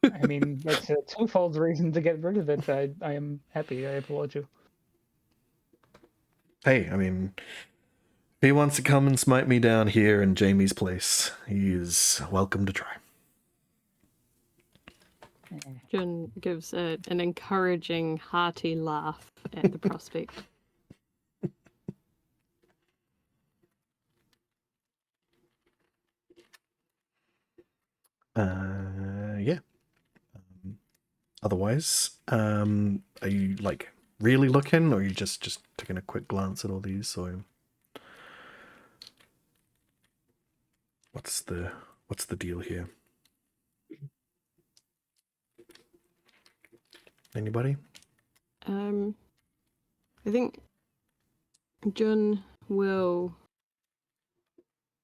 S3: I mean, that's a twofold reason to get rid of it. I am happy. I applaud you.
S1: Hey, I mean, if he wants to come and smite me down here in Jamie's place, he's welcome to try.
S5: Jun gives an encouraging, hearty laugh at the prospect.
S1: Yeah. Otherwise, are you like really looking, or are you just taking a quick glance at all these, or what's the deal here? Anybody?
S5: I think Jun will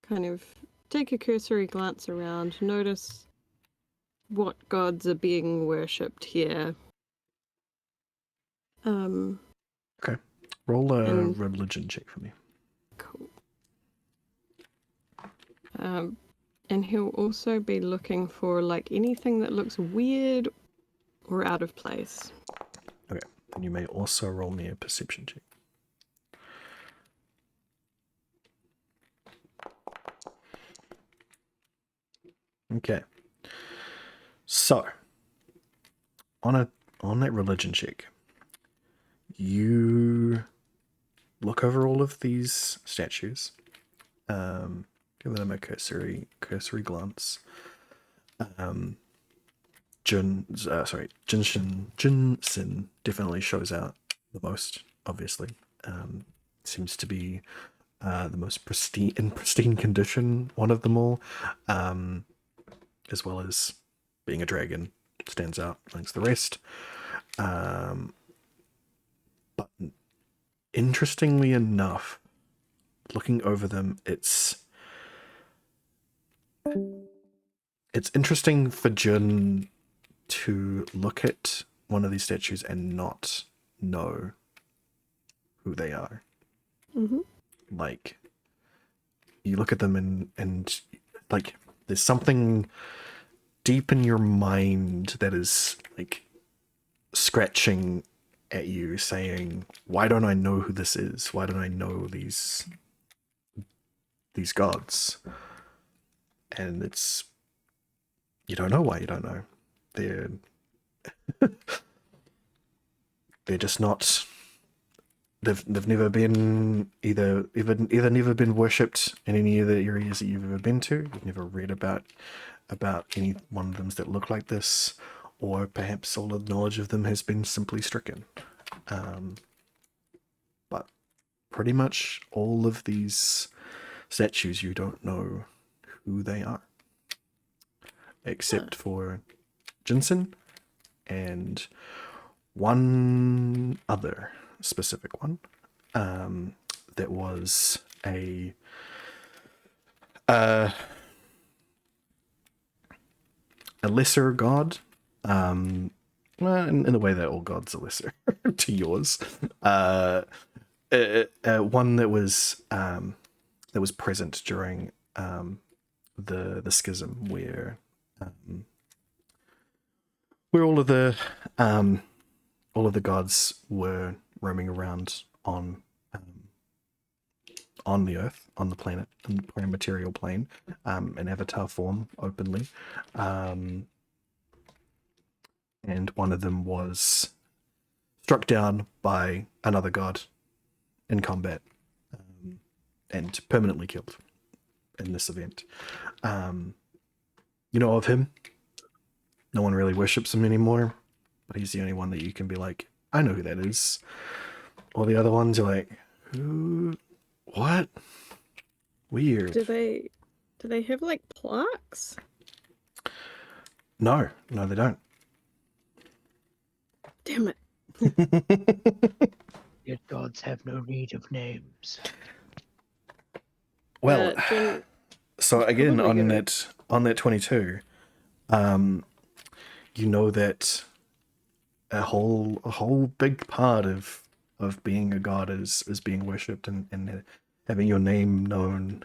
S5: kind of take a cursory glance around, notice what gods are being worshipped here.
S1: Okay. Roll a religion check for me.
S5: Cool. And he'll also be looking for like anything that looks weird or out of place.
S1: Okay. And you may also roll me a perception check. Okay. So, on that religion check, you look over all of these statues, give them a cursory glance. Jinsin definitely shows out the most, obviously. Seems to be the most pristine condition, one of them all, as well as being a dragon, stands out amongst the rest. But interestingly enough, looking over them, it's interesting for Jun to look at one of these statues and not know who they are.
S5: Mm-hmm.
S1: Like, you look at them and like, there's something deep in your mind that is like scratching at you, saying, why don't I know who this is? Why don't I know these gods? And it's, you don't know why you don't know. They're just not, they've never been either never been worshipped in any of the areas that you've ever been to. You've never read about any one of them that look like this, or perhaps all of the knowledge of them has been simply stricken. But pretty much all of these statues, you don't know who they are, except for Jinsen and one other specific one, that was a lesser god, well, in the way that all gods are lesser to yours, one that was present during the schism, where all of the gods were roaming around on the earth, on the planet, in the prime material plane, in avatar form, openly. And one of them was struck down by another god in combat, and permanently killed in this event. You know of him. No one really worships him anymore, but he's the only one that you can be like, I know who that is. All the other ones are like, who? What? Weird.
S5: Do they have like plaques?
S1: No, they don't.
S5: Damn it.
S7: Yet gods have no need of names.
S1: Well,
S5: Jen,
S1: so
S5: it's
S1: again,
S5: probably
S1: on
S5: gonna-
S1: that 22, you know that a whole big part of being a god is being worshipped and having your name known,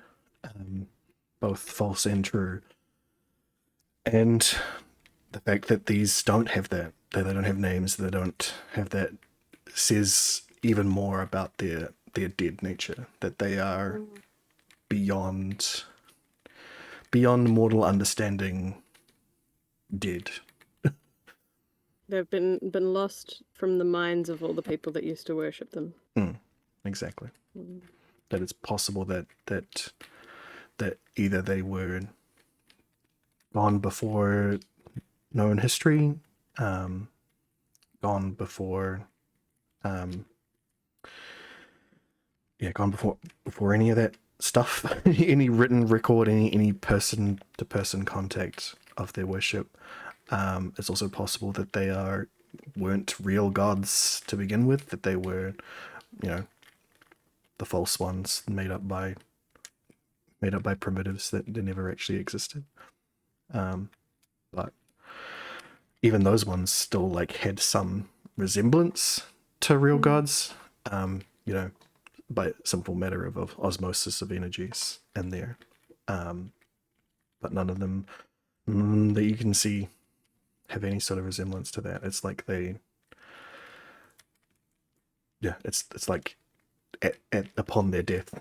S1: both false and true. And the fact that these don't have that they don't have names, they don't have that, says even more about their dead nature, that they are beyond mortal understanding dead.
S5: They've been lost from the minds of all the people that used to worship them.
S1: Exactly.
S5: Mm.
S1: That it's possible that either they were gone before known history, gone before any of that stuff, any written record, any person to person contact of their worship. It's also possible that they weren't real gods to begin with, that they were, the false ones made up by primitives that never actually existed. But even those ones still had some resemblance to real gods, by simple matter of osmosis of energies in there. But none of them that you can see have any sort of resemblance to that. It's like it's like upon their death,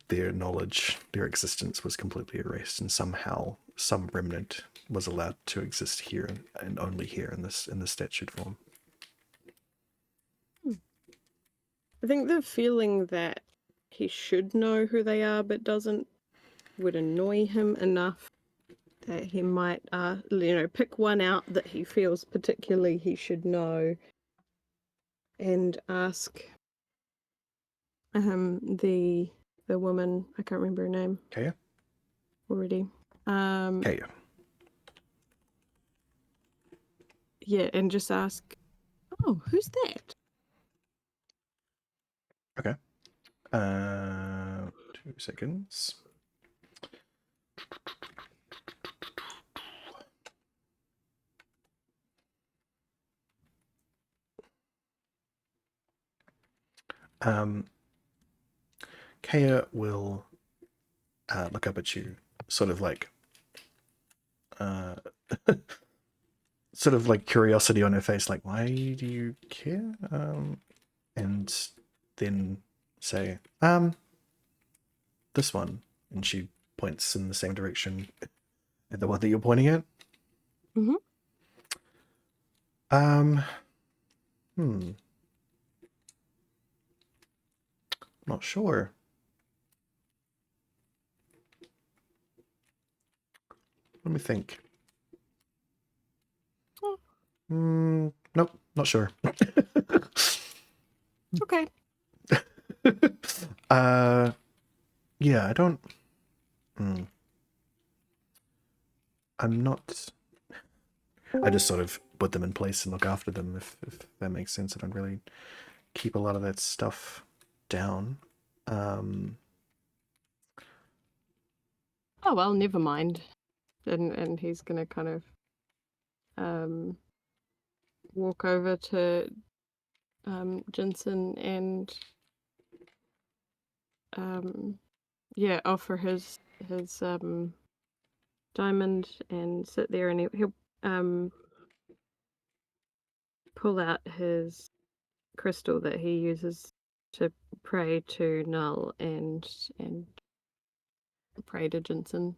S1: their knowledge, their existence was completely erased, and somehow some remnant was allowed to exist here and only here in this statute form.
S5: I think the feeling that he should know who they are but doesn't would annoy him enough that he might, pick one out that he feels particularly he should know and ask the woman, I can't remember her name
S1: Kaya?
S5: already.
S1: Kaya.
S5: Yeah, and just ask, oh, who's that?
S1: Okay. 2 seconds. Kaya will look up at you, sort of like sort of like curiosity on her face, like, why do you care? And then say, this one. And she points in the same direction at the one that you're pointing at.
S5: Mm-hmm.
S1: Not sure. Let me think. Nope, not sure.
S5: Okay.
S1: Yeah, I don't. I'm not. I just sort of put them in place and look after them, if that makes sense. I don't really keep a lot of that stuff down.
S5: Oh well, never mind. And he's gonna kind of walk over to Jensen and offer his diamond and sit there, and he'll pull out his crystal that he uses to pray to Null and pray to Jensen,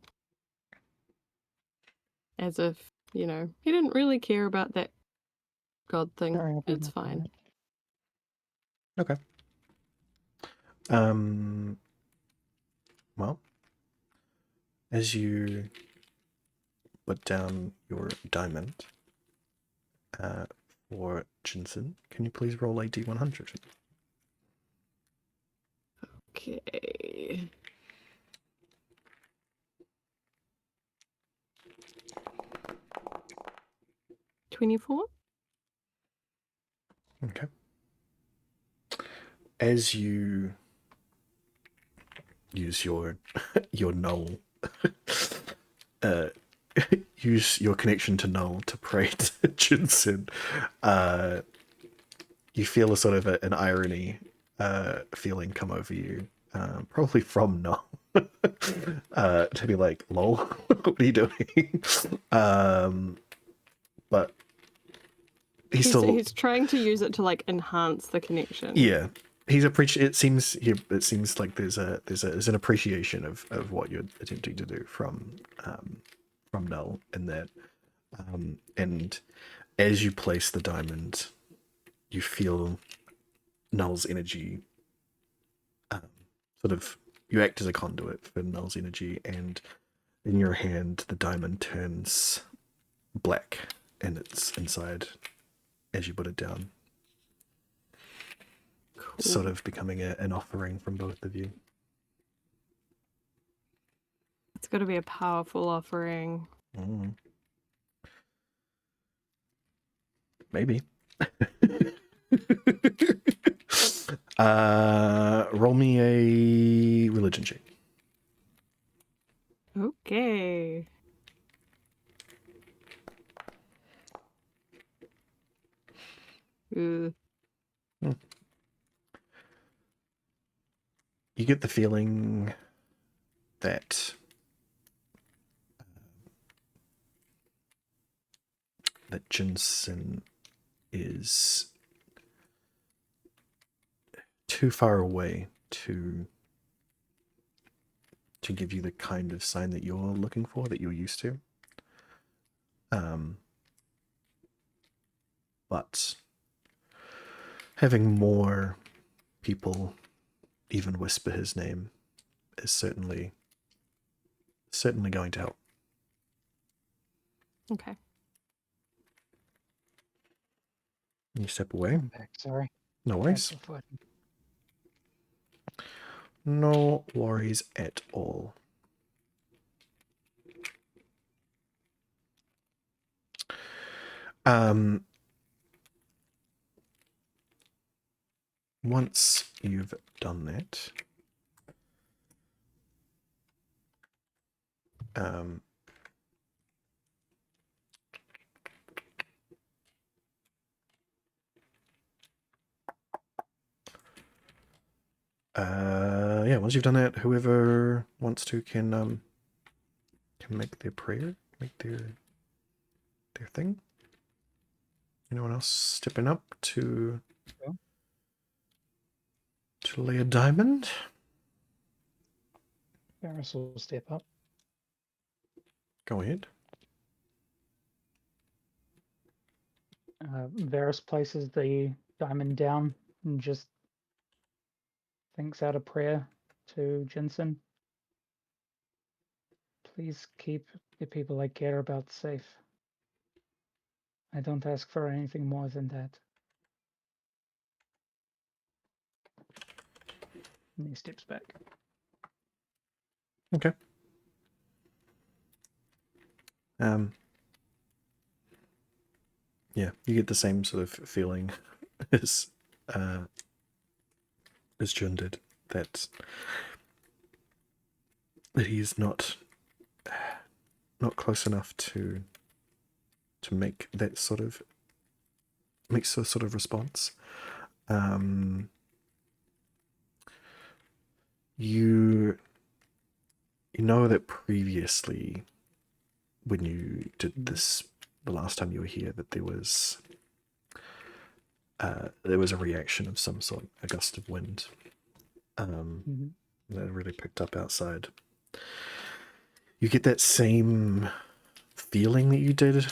S5: as if he didn't really care about that god thing.
S3: Sorry, I'll be
S5: It's
S3: back in a
S5: fine.
S3: minute.
S1: Okay. Well, as you put down your diamond for Jensen, can you please roll a d100?
S5: Okay. $24.
S1: Okay. As you use your null, use your connection to null to pray to Jensen, you feel a sort of an irony feeling come over you, probably from null, to be like, lol, what are you doing? But
S5: He's trying to use it to like enhance the connection.
S1: yeah, he's it seems like there's an appreciation of what you're attempting to do from Null, and that and as you place the diamond, you feel Null's energy, sort of, you act as a conduit for Null's energy, and in your hand the diamond turns black and it's inside as you put it down.
S5: Cool.
S1: Sort of becoming an offering from both of you.
S5: It's got to be a powerful offering.
S1: Maybe. Roll me a religion check.
S5: Okay.
S1: You get the feeling that Jensen is too far away to give you the kind of sign that you're looking for, that you're used to. But having more people even whisper his name is certainly going to help.
S5: Okay.
S1: You step away.
S3: I'm back, sorry.
S1: No
S3: Thanks
S1: worries.
S3: for fighting.
S1: No worries at all. Once you've done that, yeah, once you've done that, whoever wants to can make their prayer, make their thing. Anyone else stepping up to lay a diamond?
S3: Varys will step up.
S1: Go ahead.
S3: Varys places the diamond down and just thinks out a prayer to Jensen. Please keep the people I care about safe. I don't ask for anything more than that. And he steps back.
S1: Okay. Yeah, you get the same sort of feeling as Jun did, that he's not close enough to make that sort of response. You know that previously, when you did this the last time you were here, that there was a reaction of some sort, a gust of wind that really picked up outside. You get that same feeling that you did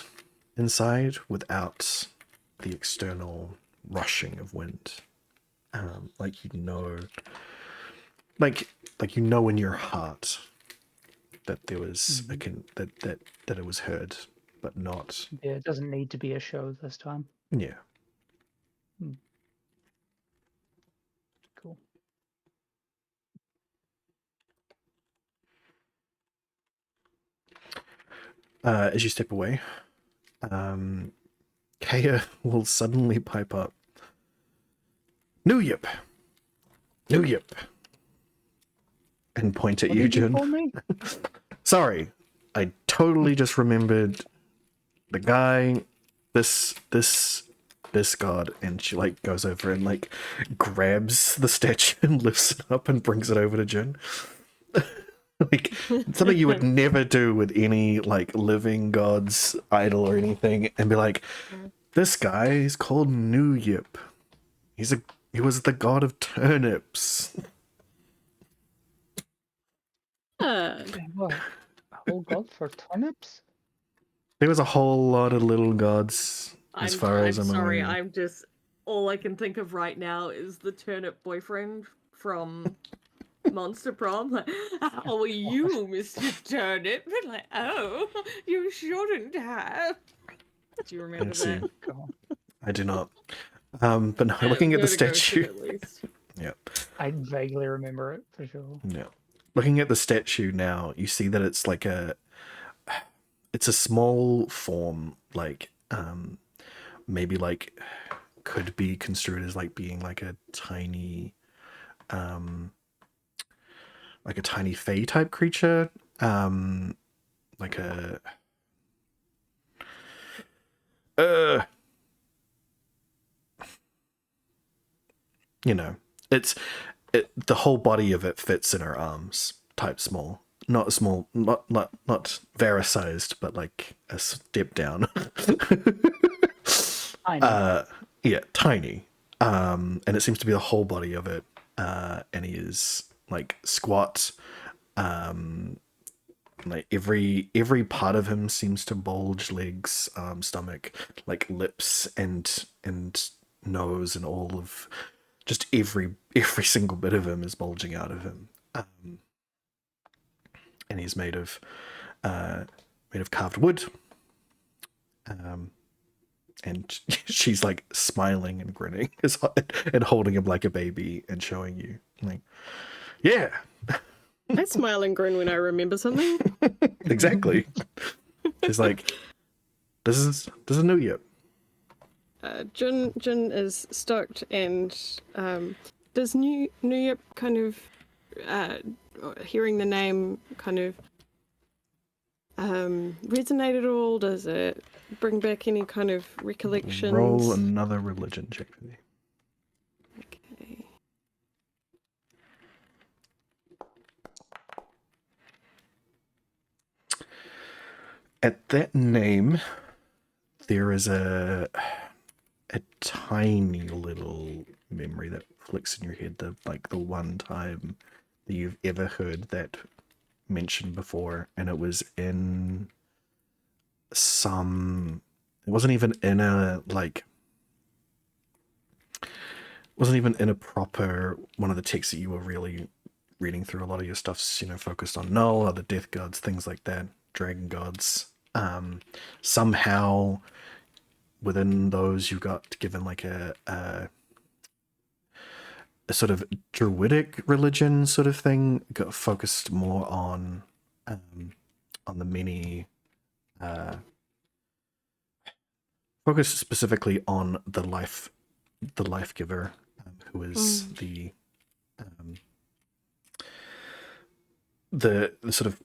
S1: inside without the external rushing of wind. Like you know in your heart that there was that it was heard, but not.
S3: Yeah, it doesn't need to be a show this time.
S1: Yeah.
S3: Cool.
S1: As you step away, Kaya will suddenly pipe up. New Yip! New Yip! And point at
S3: What
S1: you,
S3: did you
S1: Jun.
S3: call me?
S1: Sorry, I totally just remembered the guy, this god, and she like goes over and like grabs the statue and lifts it up and brings it over to Jun. Like something you would never do with any like living god's idol or anything, and be like, this guy is called New Yip. He was the god of turnips.
S3: What? A whole god for turnips?
S1: There was a whole lot of little gods as far as I'm
S2: sorry,
S1: aware.
S2: I'm just all I can think of right now is the turnip boyfriend from Monster Prom. Like, how are you, Mr. Turnip? And like, oh, you shouldn't have. Do you remember
S1: see.
S2: that?
S1: I do not. But no, looking at the
S2: Vertigo should
S1: statue.
S2: at least.
S1: Yeah.
S3: I vaguely remember it for sure.
S1: Yeah. Looking at the statue now, you see that it's like it's a small form, like maybe like could be construed as like being like a tiny fae type creature, like a you know, the whole body of it fits in her arms, type small. Not small, not Varys sized, but like a step down.
S3: Tiny.
S1: Yeah, tiny. And it seems to be the whole body of it. And he is like squat. Like every part of him seems to bulge: legs, stomach, like lips and nose, and all of just every every single bit of him is bulging out of him. And he's made of carved wood. And she's like smiling and grinning and holding him like a baby and showing you like, yeah,
S5: I smile and grin when I remember something.
S1: exactly. She's like, this is New Year.
S5: Jin is stoked, and does New Year kind of hearing the name kind of resonate at all? Does it bring back any kind of recollections?
S1: Roll another religion check for me.
S5: Okay.
S1: At that name, there is a tiny little memory that flicks in your head. The one time that you've ever heard that mentioned before, and it was in some. It wasn't even in a wasn't even in a proper one of the texts that you were really reading through. A lot of your stuff's focused on Null, other death gods, things like that, dragon gods. Somehow within those you got given like a sort of druidic religion sort of thing, got focused more on the many focused specifically on the life giver, who is the sort of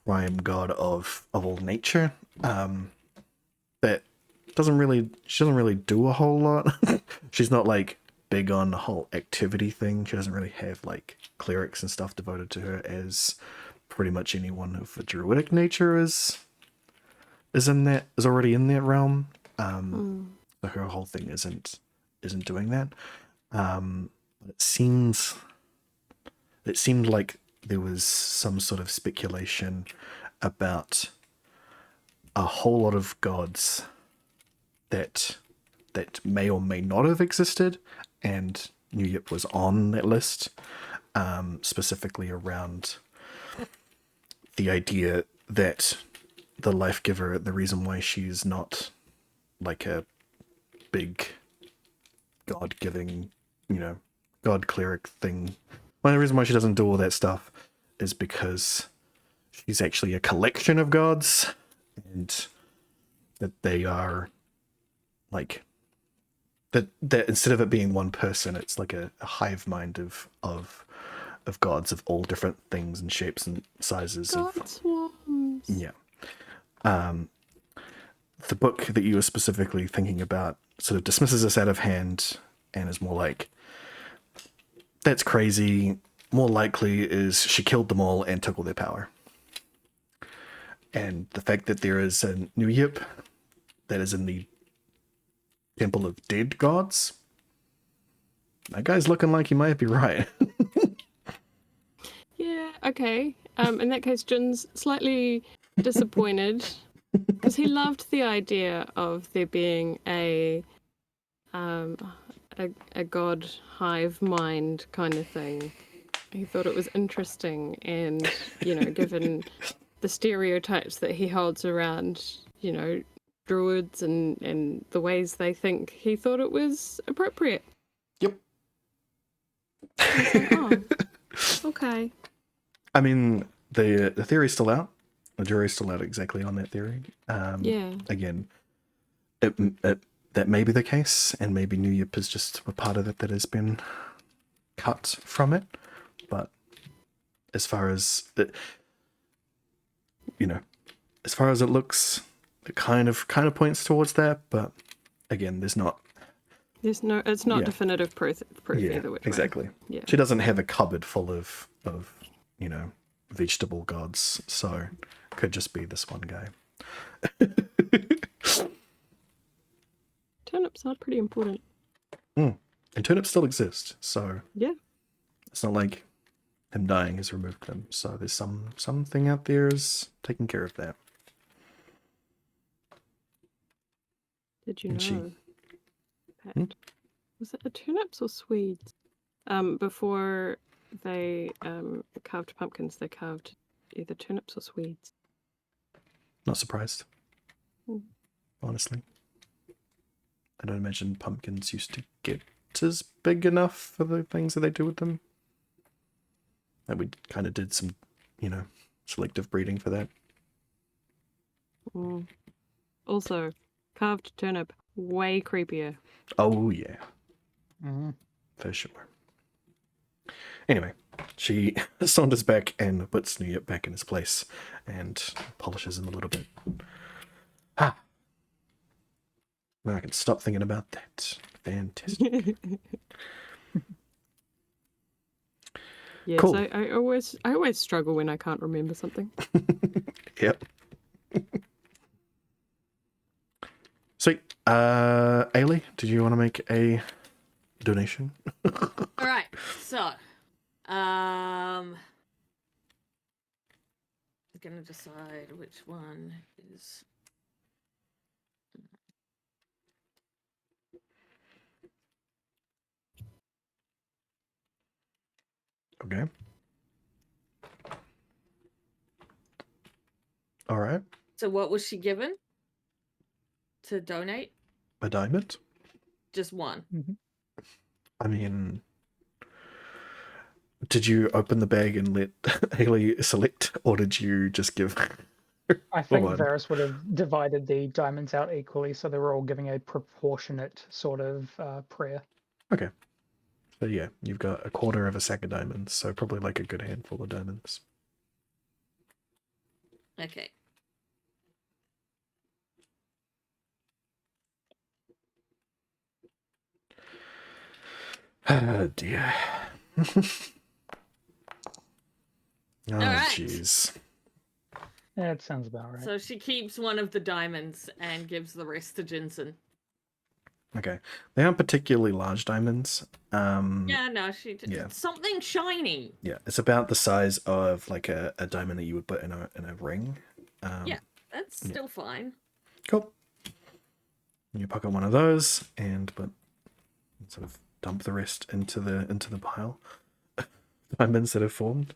S1: prime god of all nature. That she doesn't really do a whole lot. She's not like big on the whole activity thing. She doesn't really have like clerics and stuff devoted to her, as pretty much anyone of a druidic nature is already in that realm. So her whole thing isn't doing that. But it seemed like there was some sort of speculation about a whole lot of gods that may or may not have existed, and New Yip was on that list, specifically around the idea that the life giver, the reason why she's not like a big god-giving, god cleric thing, one of the reasons why she doesn't do all that stuff is because she's actually a collection of gods, and that they are like that instead of it being one person, it's like a hive mind of gods of all different things and shapes and sizes.
S5: God swarms.
S1: Yeah. The book that you were specifically thinking about sort of dismisses this out of hand and is more like, that's crazy. More likely is she killed them all and took all their power. And the fact that there is a New Yip that is in the Temple of Dead Gods, that guy's looking like he might be right.
S5: Yeah, okay. In that case, Jin's slightly disappointed because he loved the idea of there being a god hive mind kind of thing. He thought it was interesting, and given the stereotypes that he holds around, druids and the ways they think, he thought it was appropriate.
S1: Yep.
S5: Like, oh, okay.
S1: I mean, the theory's still out. The jury's still out exactly on that theory.
S5: Yeah.
S1: Again, that may be the case, and maybe New Yip is just a part of it that has been cut from it. But as far as it, as far as it looks, it kind of points towards that. But again, it's not
S5: definitive proof either way.
S1: Exactly.
S5: Yeah.
S1: She doesn't have a cupboard full of vegetable gods, so could just be this one guy.
S5: Turnips are pretty important.
S1: And turnips still exist, so
S5: Yeah.
S1: it's not like him dying has removed them. So there's something out there is taking care of that.
S5: Did you
S1: And she-
S5: know, Pat? Was it a turnips or Swedes? Before they carved pumpkins, they carved either turnips or Swedes.
S1: Not surprised.
S5: Mm.
S1: Honestly. I don't imagine pumpkins used to get as big enough for the things that they do with them. And we kind of did some, selective breeding for that.
S5: Mm. Also, carved turnip, way creepier.
S1: Oh, yeah.
S3: Mm-hmm.
S1: For sure. Anyway, she saunters back and puts Nuyet back in his place and polishes him a little bit. Ah. Now I can stop thinking about that. Fantastic.
S5: Yes,
S1: Cool.
S5: I always struggle when I can't remember something.
S1: Yep. Sweet. Ailey, did you want to make a donation?
S2: All right. So, I'm gonna decide which one is.
S1: Okay. All right.
S2: So, what was she given to donate?
S1: A diamond?
S2: Just one.
S3: Mm-hmm.
S1: I mean, did you open the bag and let Ailey select, or did you just give?
S3: I think
S1: one?
S3: Varys would have divided the diamonds out equally, so they were all giving a proportionate sort of prayer.
S1: Okay. So yeah, you've got a quarter of a sack of diamonds, so probably like a good handful of diamonds.
S2: Okay.
S1: Oh dear. Oh
S2: right.
S1: jeez.
S3: Yeah, it sounds about right.
S2: So she keeps one of the diamonds and gives the rest to Jensen.
S1: Okay. They aren't particularly large diamonds.
S2: Yeah, no,
S1: yeah.
S2: something shiny.
S1: Yeah, it's about the size of like a diamond that you would put in a ring.
S2: Yeah, that's still fine.
S1: Cool. You pocket one of those and sort of dump the rest into the pile. Diamonds that have formed.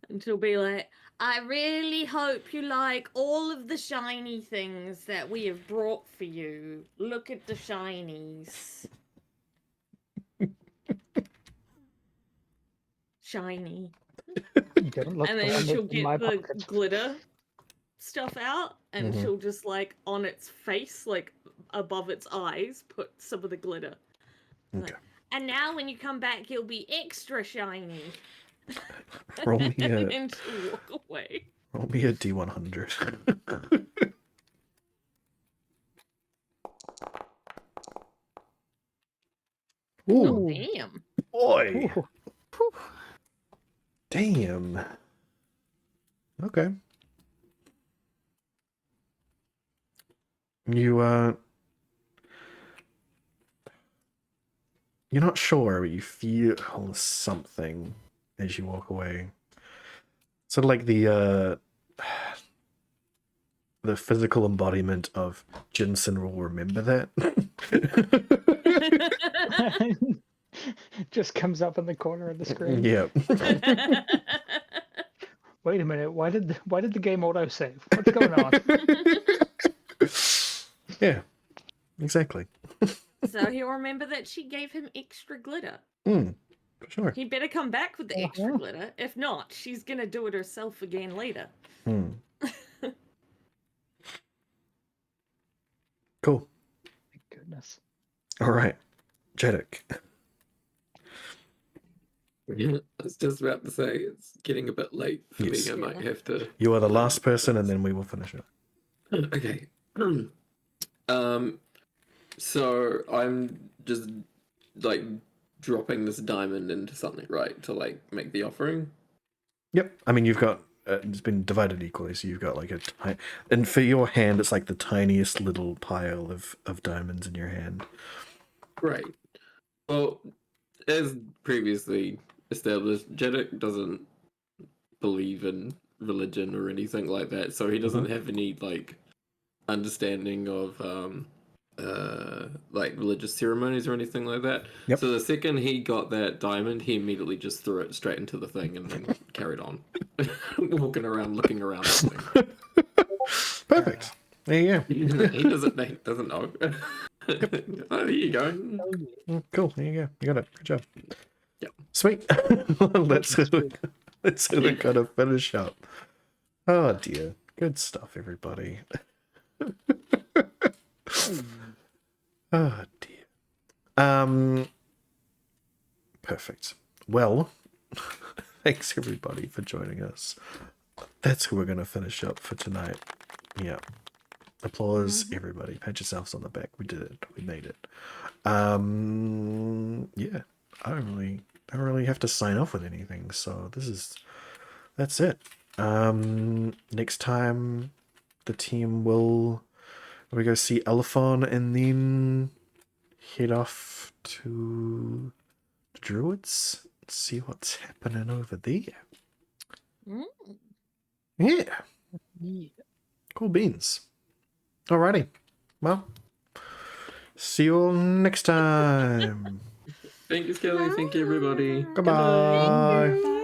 S2: And she'll be like, I really hope you like all of the shiny things that we have brought for you. Look at the shinies. Shiny.
S3: Don't look
S2: And
S3: the
S2: then
S3: one
S2: she'll
S3: that's in my
S2: get the
S3: pocket.
S2: glitter stuff out and
S1: Mhm.
S2: she'll just like on its face, like above its eyes, put some of the glitter.
S1: Okay.
S2: And now when you come back, you'll be extra shiny.
S1: Roll me a
S2: And she'll walk away.
S1: roll me a D100.
S2: Oh,
S1: Ooh,
S2: damn.
S1: boy.
S3: Ooh.
S1: Damn. Okay. You're not sure, but you feel something as you walk away. Sort of like the physical embodiment of Jinsen will remember that.
S3: Just comes up in the corner of the screen.
S1: Yeah.
S3: Wait a minute. Why did the game auto save? What's going on?
S1: Yeah. Exactly.
S2: So he'll remember that she gave him extra glitter.
S1: For sure.
S2: He better come back with the extra
S3: Uh-huh.
S2: glitter. If not, she's gonna do it herself again later.
S1: Cool.
S3: Thank goodness.
S1: All right. Jeddick.
S4: Yeah, I was just about to say it's getting a bit late for
S1: Yes.
S4: me. I might have to.
S1: You are the last person, and then we will finish it.
S4: Okay. So I'm just like dropping this diamond into something, right, to like make the offering.
S1: Yep. I mean, you've got it's been divided equally, so you've got like and for your hand, it's like the tiniest little pile of diamonds in your hand.
S4: Right. Well, as previously established, Jeddick doesn't believe in religion or anything like that, so he doesn't have any like understanding of like religious ceremonies or anything like that.
S1: Yep.
S4: So the second he got that diamond, he immediately just threw it straight into the thing and then carried on, walking around, looking around. The thing.
S1: Perfect. There you go.
S4: He doesn't know. Oh, there you go.
S1: Cool. There you go. You got it. Good job.
S4: Yep.
S1: Sweet. let's kind of finish up. Oh dear. Good stuff, everybody. Oh dear. Perfect. Well, thanks everybody for joining us. That's who we're gonna finish up for tonight. Yeah. Applause, everybody. Pat yourselves on the back. We did it. We made it. Yeah. I don't really have to sign off with anything, so that's it. Next time the team will we go see Elephon and then head off to the Druids, see what's happening over there. Yeah. Cool beans. Alrighty. Well, see you all next time.
S4: Thank you, Skelly. Thank you, everybody.
S1: Goodbye.